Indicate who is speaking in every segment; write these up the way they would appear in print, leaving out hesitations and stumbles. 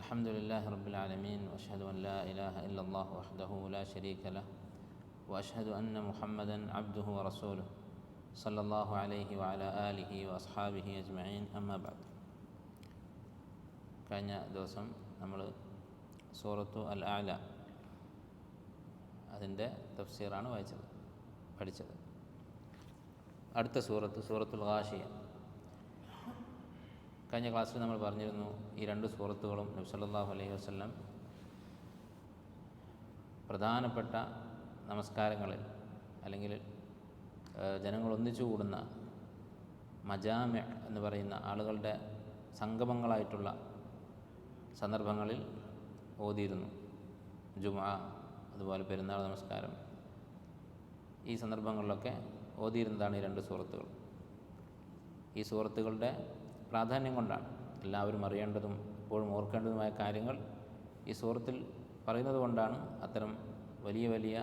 Speaker 1: الحمد لله رب العالمين وأشهد أن لا إله إلا الله وحده لا شريك له وأشهد أن محمدا عبده ورسوله صلى الله عليه وعلى آله وأصحابه أجمعين أما بعد. കഴിഞ്ഞ ദിവസം നമ്മൾ സൂറത്തു അൽ അഅല അതിൻ്റെ തഫ്സീറാണ് പഠിച്ചത്. അടുത്ത സൂറത്തുൽ ഗാശിയ. കഴിഞ്ഞ ക്ലാസ്സിൽ നമ്മൾ പറഞ്ഞിരുന്നു, ഈ രണ്ട് സൂറത്തുകളും നബി സല്ലല്ലാഹു അലൈഹി വസല്ലം പ്രധാനപ്പെട്ട നമസ്കാരങ്ങളിൽ അല്ലെങ്കിൽ ജനങ്ങൾ ഒന്നിച്ചു കൂടുന്ന മജാമി എന്ന് പറയുന്ന ആളുകളുടെ സംഗമങ്ങളായിട്ടുള്ള സന്ദർഭങ്ങളിൽ ഓതിയിരുന്നു. ജുമുഅ, അതുപോലെ പെരുന്നാൾ നമസ്കാരം, ഈ സന്ദർഭങ്ങളിലൊക്കെ ഓതിയിരുന്നതാണ് ഈ രണ്ട് സൂറത്തുകൾ. ഈ സൂറത്തുകളുടെ പ്രാധാന്യം കൊണ്ടാണ് എല്ലാവരും അറിയേണ്ടതും എപ്പോഴും ഓർക്കേണ്ടതുമായ കാര്യങ്ങൾ ഈ സൂറത്തിൽ പറയുന്നത് കൊണ്ടാണ് അത്തരം വലിയ വലിയ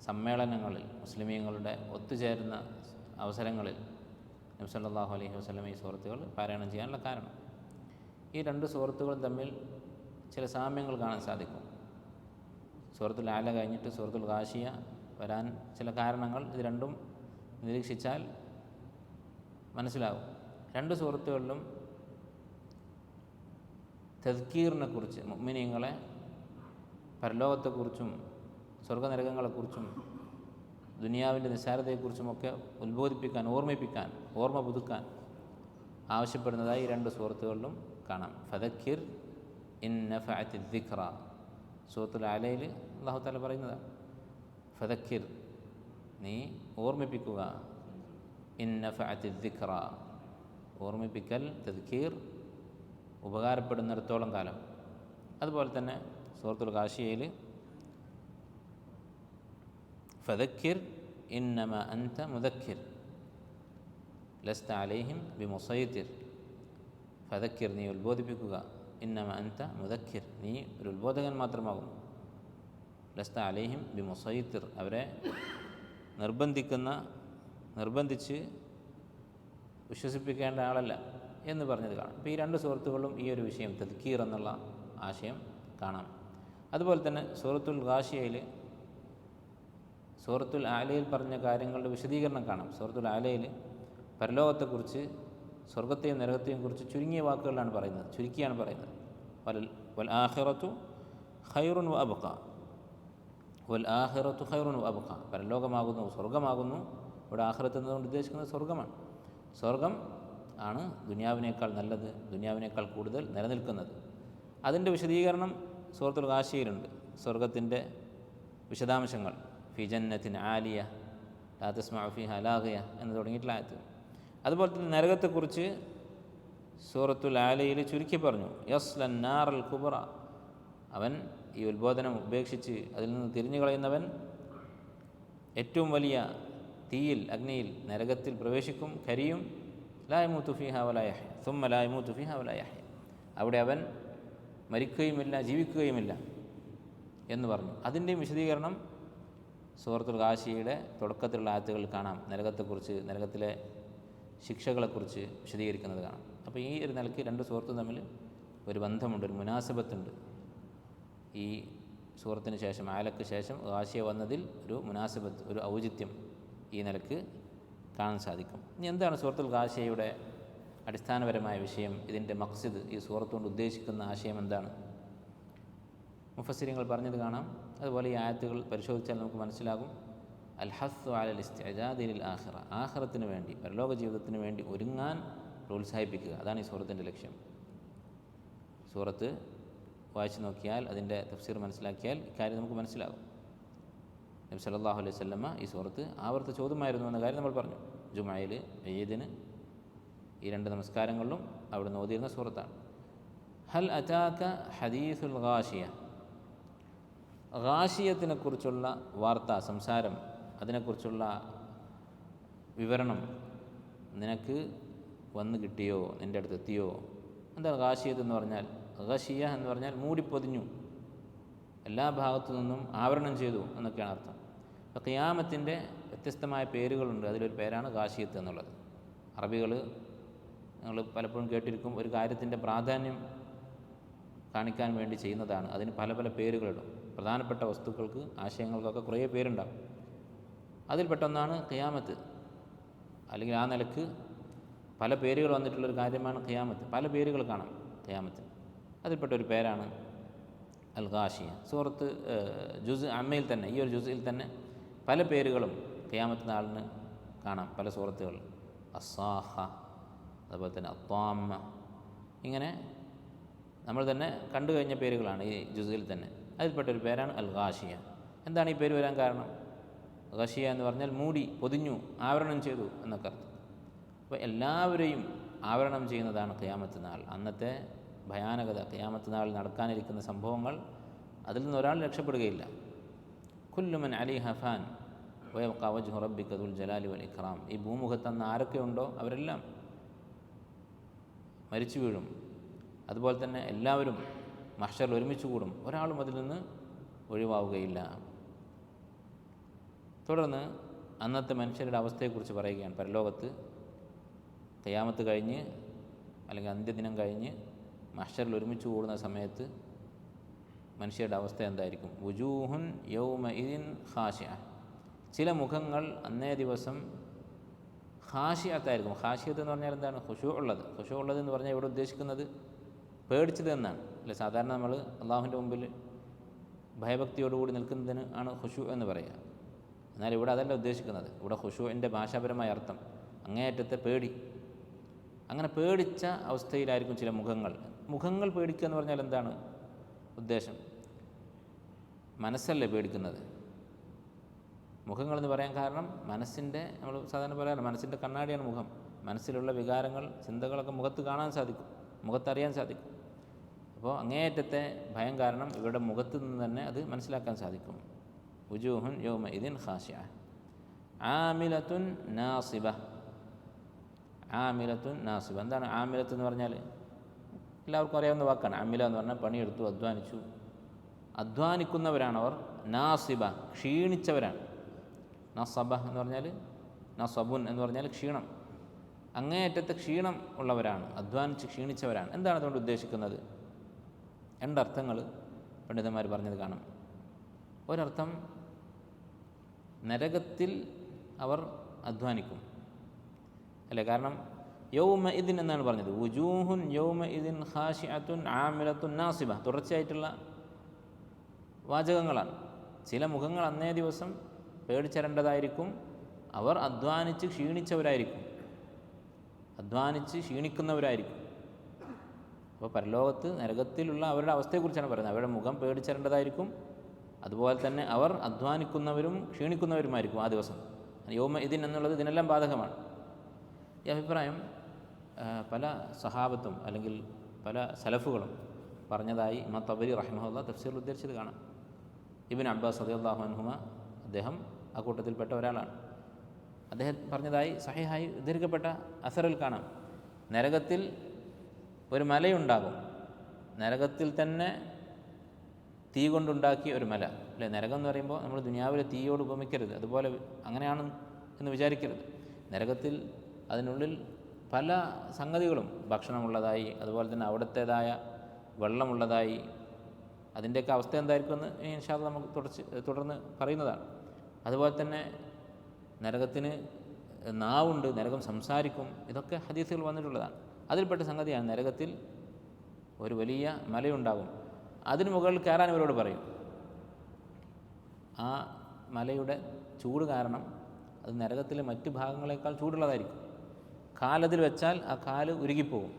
Speaker 1: സമ്മേളനങ്ങളിൽ, മുസ്ലിമീങ്ങളുടെ ഒത്തുചേരുന്ന അവസരങ്ങളിൽ നബി സല്ലല്ലാഹു അലൈഹി വസല്ലം ഈ സൂറത്തുകൾ പാരായണം ചെയ്യാനുള്ള കാരണം. ഈ രണ്ട് സൂറത്തുകളും തമ്മിൽ ചില സാമ്യങ്ങൾ കാണാൻ സാധിക്കും. സൂറത്തുൽ അഅല കഴിഞ്ഞിട്ട് സൂറത്തുൽ ഗാശിയ വരാൻ ചില കാരണങ്ങൾ ഇത് രണ്ടും നിരീക്ഷിച്ചാൽ മനസ്സിലാകും. രണ്ട് സൂറത്തുകളിലും തദ്കീറിനെ കുറിച്ച്, മുഅ്മിനീങ്ങളെ പരലോകത്തെക്കുറിച്ചും സ്വർഗ്ഗനരകങ്ങളെക്കുറിച്ചും ദുനിയാവിൻ്റെ നിസ്സാരതയെക്കുറിച്ചുമൊക്കെ ഉത്ബോധിപ്പിക്കാൻ, ഓർമ്മിപ്പിക്കാൻ, ഓർമ്മ പുതുക്കാൻ ആവശ്യപ്പെടുന്നതായി ഈ രണ്ട് സൂറത്തുകളിലും കാണാം. ഫദക്കിർ ഇൻ നഫഅത്തി ദിക്റ, സൂറത്തുൽ അഅലയിൽ അല്ലാഹു തആല പറയുന്നതാണ്. ഫദക്കിർ, നീ ഓർമ്മിപ്പിക്കുക. ഇൻ നഫഅത്തി ദിക്റ, ഓർമ്മിപ്പിക്കൽ, തദ്കീർ ഉപകാരപ്പെടുന്നിടത്തോളം കാലം. അതുപോലെ തന്നെ സൂറത്തുൽ ഗാശിയയിൽ ഫദക്കിർ ഇന്നമ അൻത മുദക്കിർ ലസ്ത അലൈഹിം ബിമുസൈത്തിർ. ഫദക്കിർ, നീ ഉത്ബോധിപ്പിക്കുക. ഇന്നമ അൻത മുദക്കിർ, നീ ഒരു ഉത്ബോധകൻ മാത്രമാകുന്നു. ലസ്ത അലൈഹിം ബിമുസൈത്തിർ, അവരെ നിർബന്ധിച്ച് വിശ്വസിപ്പിക്കേണ്ട ആളല്ല എന്ന് പറഞ്ഞത് കാണാം. അപ്പോൾ ഈ രണ്ട് സൂറത്തുകളിലും ഈ ഒരു വിഷയം, തദ്കീർ എന്നുള്ള ആശയം കാണാം. അതുപോലെ തന്നെ സൂറത്തുൽ ഗാശിയയിൽ സൂറത്തുൽ അഅലയിൽ പറഞ്ഞ കാര്യങ്ങളുടെ വിശദീകരണം കാണാം. സൂറത്തുൽ അഅലയിൽ പരലോകത്തെക്കുറിച്ച്, സ്വർഗത്തെയും നരകത്തെയും കുറിച്ച് ചുരുങ്ങിയ വാക്കുകളിലാണ് പറയുന്നത്, ചുരുക്കിയാണ് പറയുന്നത്. വൽ ആഖിറത്തു ഖൈറുൻ വ അബ്ഖ, വൽ ആഖിറത്തു ഖൈറുൻ വ അബ്ഖ, പരലോകമാകുന്നു, സ്വർഗമാകുന്നു. ഇവിടെ ആഖിറത്ത് എന്നതുകൊണ്ട് ഉദ്ദേശിക്കുന്നത് സ്വർഗമാണ്. സ്വർഗം ആണ് ദുനിയാവിനേക്കാൾ നല്ലത്, ദുനിയാവിനേക്കാൾ കൂടുതൽ നിലനിൽക്കുന്നത്. അതിൻ്റെ വിശദീകരണം സൂറത്തുൽ ഗാശിയയിലുണ്ട്. സ്വർഗത്തിൻ്റെ വിശദാംശങ്ങൾ, ഫി ജന്നത്തിൻ ആലിയ ലാ തസ്മഉ ഫീഹാ ലാഗിയ എന്ന് തുടങ്ങിയിട്ടുള്ള ആയത്ത്. അതുപോലെ തന്നെ നരകത്തെക്കുറിച്ച് സൂറത്തുൽ അഅലയിൽ ചുരുക്കി പറഞ്ഞു. യസ്ലൻ നാറൽ കുബ്ര, അവൻ ഈ ഉത്ബോധനം ഉപേക്ഷിച്ച് അതിൽ നിന്ന് തിരിഞ്ഞു കളയുന്നവൻ ഏറ്റവും വലിയ തീയിൽ, അഗ്നിയിൽ, നരകത്തിൽ പ്രവേശിക്കും, കരിയും. ലാ യമൂതു ഫീഹാ വലാ യഹ്യ സുമ്മ ലാ യമൂതു ഫീഹാ വലാ യഹ്യ, അവിടെ അവൻ മരിക്കുകയുമില്ല, ജീവിക്കുകയുമില്ല എന്ന് പറഞ്ഞു. അതിൻ്റെയും വിശദീകരണം സൂറത്തുൽ ഗാശിയയുടെ തുടക്കത്തിലുള്ള ആയത്തുകളിൽ കാണാം. നരകത്തെക്കുറിച്ച്, നരകത്തിലെ ശിക്ഷകളെക്കുറിച്ച് വിശദീകരിക്കുന്നത് കാണാം. അപ്പോൾ ഈ ഒരു നിലയ്ക്ക് രണ്ട് സൂറത്തും തമ്മിൽ ഒരു ബന്ധമുണ്ട്, ഒരു മുനാസബത്തുണ്ട്. ഈ സൂറത്തിന് ശേഷം, അഅലക്ക് ശേഷം ഗാശിയ വന്നതിൽ ഒരു മുനാസബത്ത്, ഒരു ഔചിത്യം ഈ നിലയ്ക്ക് കാണാൻ സാധിക്കും. ഇനി എന്താണ് സൂറത്തുൽ ഗാശിയയുടെ അടിസ്ഥാനപരമായ വിഷയം, ഇതിൻ്റെ മഖ്സിദ്, ഈ സൂറത്ത് കൊണ്ട് ഉദ്ദേശിക്കുന്ന ആശയം എന്താണ്? മുഫസ്സിരിങ്ങൾ പറഞ്ഞത് കാണാം. അതുപോലെ ഈ ആയത്തുകൾ പരിശോധിച്ചാൽ നമുക്ക് മനസ്സിലാകും. അൽ ഹസ്സു അലൽ ഇസ്തിഅദാദി ലിൽ ആഖിറ, ആഖിറത്തിന് വേണ്ടി, പരലോക ജീവിതത്തിന് വേണ്ടി ഒരുങ്ങാൻ പ്രോത്സാഹിപ്പിക്കുക. അതാണ് ഈ സൂറത്തിൻ്റെ ലക്ഷ്യം. സൂറത്ത് വായിച്ചു നോക്കിയാൽ, അതിൻ്റെ തഫ്സീർ മനസ്സിലാക്കിയാൽ ഇക്കാര്യം നമുക്ക് മനസ്സിലാകും. നബി സല്ലല്ലാഹു അലൈഹി വസല്ലമ ഈ സൂറത്ത് ആവർത്തിച്ച് ഓതുമായിരുന്നു എന്ന കാര്യം നമ്മൾ പറഞ്ഞു. ജുമുഅയിൽ, ഈദിന്, ഈ രണ്ട് നമസ്കാരങ്ങളിലും അവിടുന്ന് ഓതിയിരുന്ന സൂറത്താണ്. ഹൽ അതാക ഹദീസുൽ ഗാശിയ, ഗാശിയത്തിനെക്കുറിച്ചുള്ള വാർത്ത, സംസാരം, അതിനെക്കുറിച്ചുള്ള വിവരണം നിനക്ക് വന്നു കിട്ടിയോ, നിൻ്റെ അടുത്ത് എത്തിയോ? എന്താണ് ഗാശിയത്ത് എന്ന് പറഞ്ഞാൽ? ഗശിയ എന്ന് പറഞ്ഞാൽ മൂടിപ്പൊതിഞ്ഞു, എല്ലാ ഭാഗത്തു നിന്നും ആവരണം ചെയ്തു എന്നൊക്കെയാണ് അർത്ഥം. അപ്പോൾ ഖിയാമത്തിൻ്റെ വ്യത്യസ്തമായ പേരുകളുണ്ട്. അതിലൊരു പേരാണ് ഗാശിയത്ത് എന്നുള്ളത്. അറബികൾ, നിങ്ങൾ പലപ്പോഴും കേട്ടിരിക്കും, ഒരു കാര്യത്തിൻ്റെ പ്രാധാന്യം കാണിക്കാൻ വേണ്ടി ചെയ്യുന്നതാണ്. അതിന് പല പല പേരുകളിടും. പ്രധാനപ്പെട്ട വസ്തുക്കൾക്ക്, ആശയങ്ങൾക്കൊക്കെ കുറേ പേരുണ്ടാകും. അതിൽപ്പെട്ടൊന്നാണ് ഖിയാമത്ത്. അല്ലെങ്കിൽ ആ നിലക്ക് പല പേരുകൾ വന്നിട്ടുള്ളൊരു കാര്യമാണ് ഖിയാമത്ത്. പല പേരുകൾ കാണാം ഖിയാമത്തിന്. അതിൽപ്പെട്ടൊരു പേരാണ് അൽ ഗാഷിയ. സൂറത്ത് ജുസ് അമ്മയിൽ തന്നെ, ഈ ഒരു ജുസിൽ തന്നെ പല പേരുകളും ഖിയാമത്ത് നാളിന് കാണാം. പല സൂറത്തുകൾ, അസ്സാഹ, അതുപോലെ തന്നെ അത്വാമ്മ, ഇങ്ങനെ നമ്മൾ തന്നെ കണ്ടു കഴിഞ്ഞ പേരുകളാണ് ഈ ജുസിൽ തന്നെ. അതിൽപ്പെട്ടൊരു പേരാണ് അൽ ഗാഷിയ. എന്താണ് ഈ പേര് വരാൻ കാരണം? ഗാഷിയ എന്ന് പറഞ്ഞാൽ മൂടി, പൊതിഞ്ഞു, ആവരണം ചെയ്തു എന്നൊക്കെ അർത്ഥം. അപ്പോൾ എല്ലാവരെയും ആവരണം ചെയ്യുന്നതാണ് ഖിയാമത്ത് നാൾ. അന്നത്തെ ഭയാനകത, ഖിയാമത്ത് നാളിൽ നടക്കാനിരിക്കുന്ന സംഭവങ്ങൾ, അതിൽ നിന്ന് ഒരാൾ രക്ഷപ്പെടുകയില്ല. കുല്ലു മൻ അലൈഹ ഫാൻ വയബ്ഖാ വജ്ഹു റബ്ബിക ദുൽ ജലാലി വൽ ഇക്റാം. ഈ ഭൂമുഖത്ത് അന്ന് ആരൊക്കെ ഉണ്ടോ അവരെല്ലാം മരിച്ചു വീഴും. അതുപോലെ തന്നെ എല്ലാവരും മഹ്ശറിൽ ഒരുമിച്ച് കൂടും. ഒരാളും അതിൽ നിന്ന് ഒഴിവാവുകയില്ല. തുടർന്ന് അന്നത്തെ മനുഷ്യരുടെ അവസ്ഥയെക്കുറിച്ച് പറയുകയാണ്. പരലോകത്ത് ഖിയാമത്ത് കഴിഞ്ഞ് അല്ലെങ്കിൽ അന്ത്യദിനം കഴിഞ്ഞ് മഹ്ശറിൽ ഒരുമിച്ച് കൂടുന്ന സമയത്ത് മനുഷ്യരുടെ അവസ്ഥ എന്തായിരിക്കും? വുജൂഹുൻ യൗമഇദിൻ ഖാശിഅ. ചില മുഖങ്ങൾ അന്നേ ദിവസം ഖാശിഅത്തായിരിക്കും. ഖാശിയത്ത് എന്ന് പറഞ്ഞാൽ എന്താണ്? ഖുശൂ ഉള്ളത്. ഖുശൂ ഉള്ളത് എന്ന് പറഞ്ഞാൽ ഇവിടെ ഉദ്ദേശിക്കുന്നത് പേടിച്ചത് എന്നാണ് അല്ലെ? സാധാരണ നമ്മൾ അള്ളാഹുവിൻ്റെ മുമ്പിൽ ഭയഭക്തിയോടുകൂടി നിൽക്കുന്നതിന് ആണ് ഖുശൂ എന്ന് പറയുക. എന്നാൽ ഇവിടെ അതല്ല ഉദ്ദേശിക്കുന്നത്. ഇവിടെ ഖുശൂഇൻ്റെ ഭാഷാപരമായ അർത്ഥം അങ്ങേയറ്റത്തെ പേടി. അങ്ങനെ പേടിച്ച അവസ്ഥയിലായിരിക്കും ചില മുഖങ്ങൾ. മുഖങ്ങൾ പേടിക്കുക എന്ന് പറഞ്ഞാൽ എന്താണ് ഉദ്ദേശം? മനസ്സല്ലേ പേടിക്കുന്നത്? മുഖങ്ങളെന്ന് പറയാൻ കാരണം മനസ്സിൻ്റെ, നമ്മൾ സാധാരണ പറയാറ് മനസ്സിൻ്റെ കണ്ണാടിയാണ് മുഖം. മനസ്സിലുള്ള വികാരങ്ങൾ, ചിന്തകളൊക്കെ മുഖത്ത് കാണാൻ സാധിക്കും, മുഖത്തറിയാൻ സാധിക്കും. അപ്പോൾ അങ്ങേയറ്റത്തെ ഭയം കാരണം ഇവരുടെ മുഖത്ത് നിന്ന് തന്നെ അത് മനസ്സിലാക്കാൻ സാധിക്കും. വുജൂഹുൻ യൗമഇദിൻ ഖാശിഅ ആമിലത്തുൻ നാസിബ. ആമിലത്തുൻ നാസിബ. എന്താണ് ആമിലത്ത് എന്ന് പറഞ്ഞാൽ? എല്ലാവർക്കും അറിയാവുന്ന വാക്കാണ്. ആമില എന്ന് പറഞ്ഞാൽ പണിയെടുത്തു, അധ്വാനിച്ചു. അധ്വാനിക്കുന്നവരാണവർ. നാസിബ, ക്ഷീണിച്ചവരാണ്. നസബ എന്ന് പറഞ്ഞാൽ, നസബുൻ എന്ന് പറഞ്ഞാൽ ക്ഷീണം. അങ്ങേയറ്റത്തെ ക്ഷീണം ഉള്ളവരാണ്, അധ്വാനിച്ച് ക്ഷീണിച്ചവരാണ്. എന്താണ് അതുകൊണ്ട് ഉദ്ദേശിക്കുന്നത്? രണ്ടർത്ഥങ്ങൾ പണ്ഡിതന്മാർ പറഞ്ഞത് കാണാം. ഒരർത്ഥം, നരകത്തിൽ അവർ അധ്വാനിക്കും അല്ലേ? കാരണം യൗമ ഇദിൻ എന്നാണ് പറഞ്ഞത്. വുജൂഹുൻ യൗമ ഇദിൻ ഖാശിഅത്തുൻ ആമിലത്തുൻ നാസിബ. തുടർച്ചയായിട്ടുള്ള വാചകങ്ങളാണ്. ചില മുഖങ്ങൾ അന്നേ ദിവസം പേടിച്ചരേണ്ടതായിരിക്കും. അവർ അധ്വാനിച്ച് ക്ഷീണിച്ചവരായിരിക്കും, അധ്വാനിച്ച് ക്ഷീണിക്കുന്നവരായിരിക്കും. അപ്പോൾ പരലോകത്ത് നരകത്തിലുള്ള അവരുടെ അവസ്ഥയെക്കുറിച്ചാണ് പറയുന്നത്. അവരുടെ മുഖം പേടിച്ചരേണ്ടതായിരിക്കും. അതുപോലെ തന്നെ അവർ അധ്വാനിക്കുന്നവരും ക്ഷീണിക്കുന്നവരുമായിരിക്കും ആ ദിവസം. യൗമ ഇദിൻ എന്നുള്ളത് ഇതിനെല്ലാം ബാധകമാണ്. ഈ അഭിപ്രായം പല സഹാബത്തും അല്ലെങ്കിൽ പല സലഫുകളും പറഞ്ഞതായി ഇമാം തബരി റഹിമഹുല്ലാ തഫ്സീറിൽ ഉദ്ധരിച്ചത് കാണാം. ഇബ്നു അബ്ബാസ് റളിയല്ലാഹു അൻഹുമ, അദ്ദേഹം ആ കൂട്ടത്തിൽപ്പെട്ട ഒരാളാണ്. അദ്ദേഹം പറഞ്ഞതായി സഹീഹായി ഉദ്ധരിക്കപ്പെട്ട അസറിൽ കാണാം, നരകത്തിൽ ഒരു മലയുണ്ടാകും. നരകത്തിൽ തന്നെ തീ കൊണ്ടുണ്ടാക്കിയ ഒരു മല അല്ലേ? നരകം എന്ന് പറയുമ്പോൾ നമ്മൾ ദുനിയാവിലെ തീയോട് ഉപമിക്കരുത്. അതുപോലെ അങ്ങനെയാണ് എന്ന് വിചാരിക്കരുത്. നരകത്തിൽ അതിനുള്ളിൽ പല സംഗതികളും, ഭക്ഷണമുള്ളതായി, അതുപോലെ തന്നെ അവിടത്തേതായ വെള്ളമുള്ളതായി, അതിൻ്റെയൊക്കെ അവസ്ഥ എന്തായിരിക്കുമെന്ന് ഇൻഷാ അല്ലാഹ് നമുക്ക് തുടർന്ന് പറയുന്നതാണ്. അതുപോലെ തന്നെ നരകത്തിന് നാവുണ്ട്, നരകം സംസാരിക്കും. ഇതൊക്കെ ഹദീസുകൾ വന്നിട്ടുള്ളതാണ്. അതിൽപ്പെട്ട സംഗതിയാണ് നരകത്തിൽ ഒരു വലിയ മലയുണ്ടാകും. അതിന് മുകളിൽ കയറാൻ ഇവരോട് പറയും. ആ മലയുടെ ചൂട് കാരണം അത് നരകത്തിലെ മറ്റ് ഭാഗങ്ങളെക്കാൾ ചൂടുള്ളതായിരിക്കും. കാലതിൽ വെച്ചാൽ ആ കാല് ഉരുകിപ്പോകും.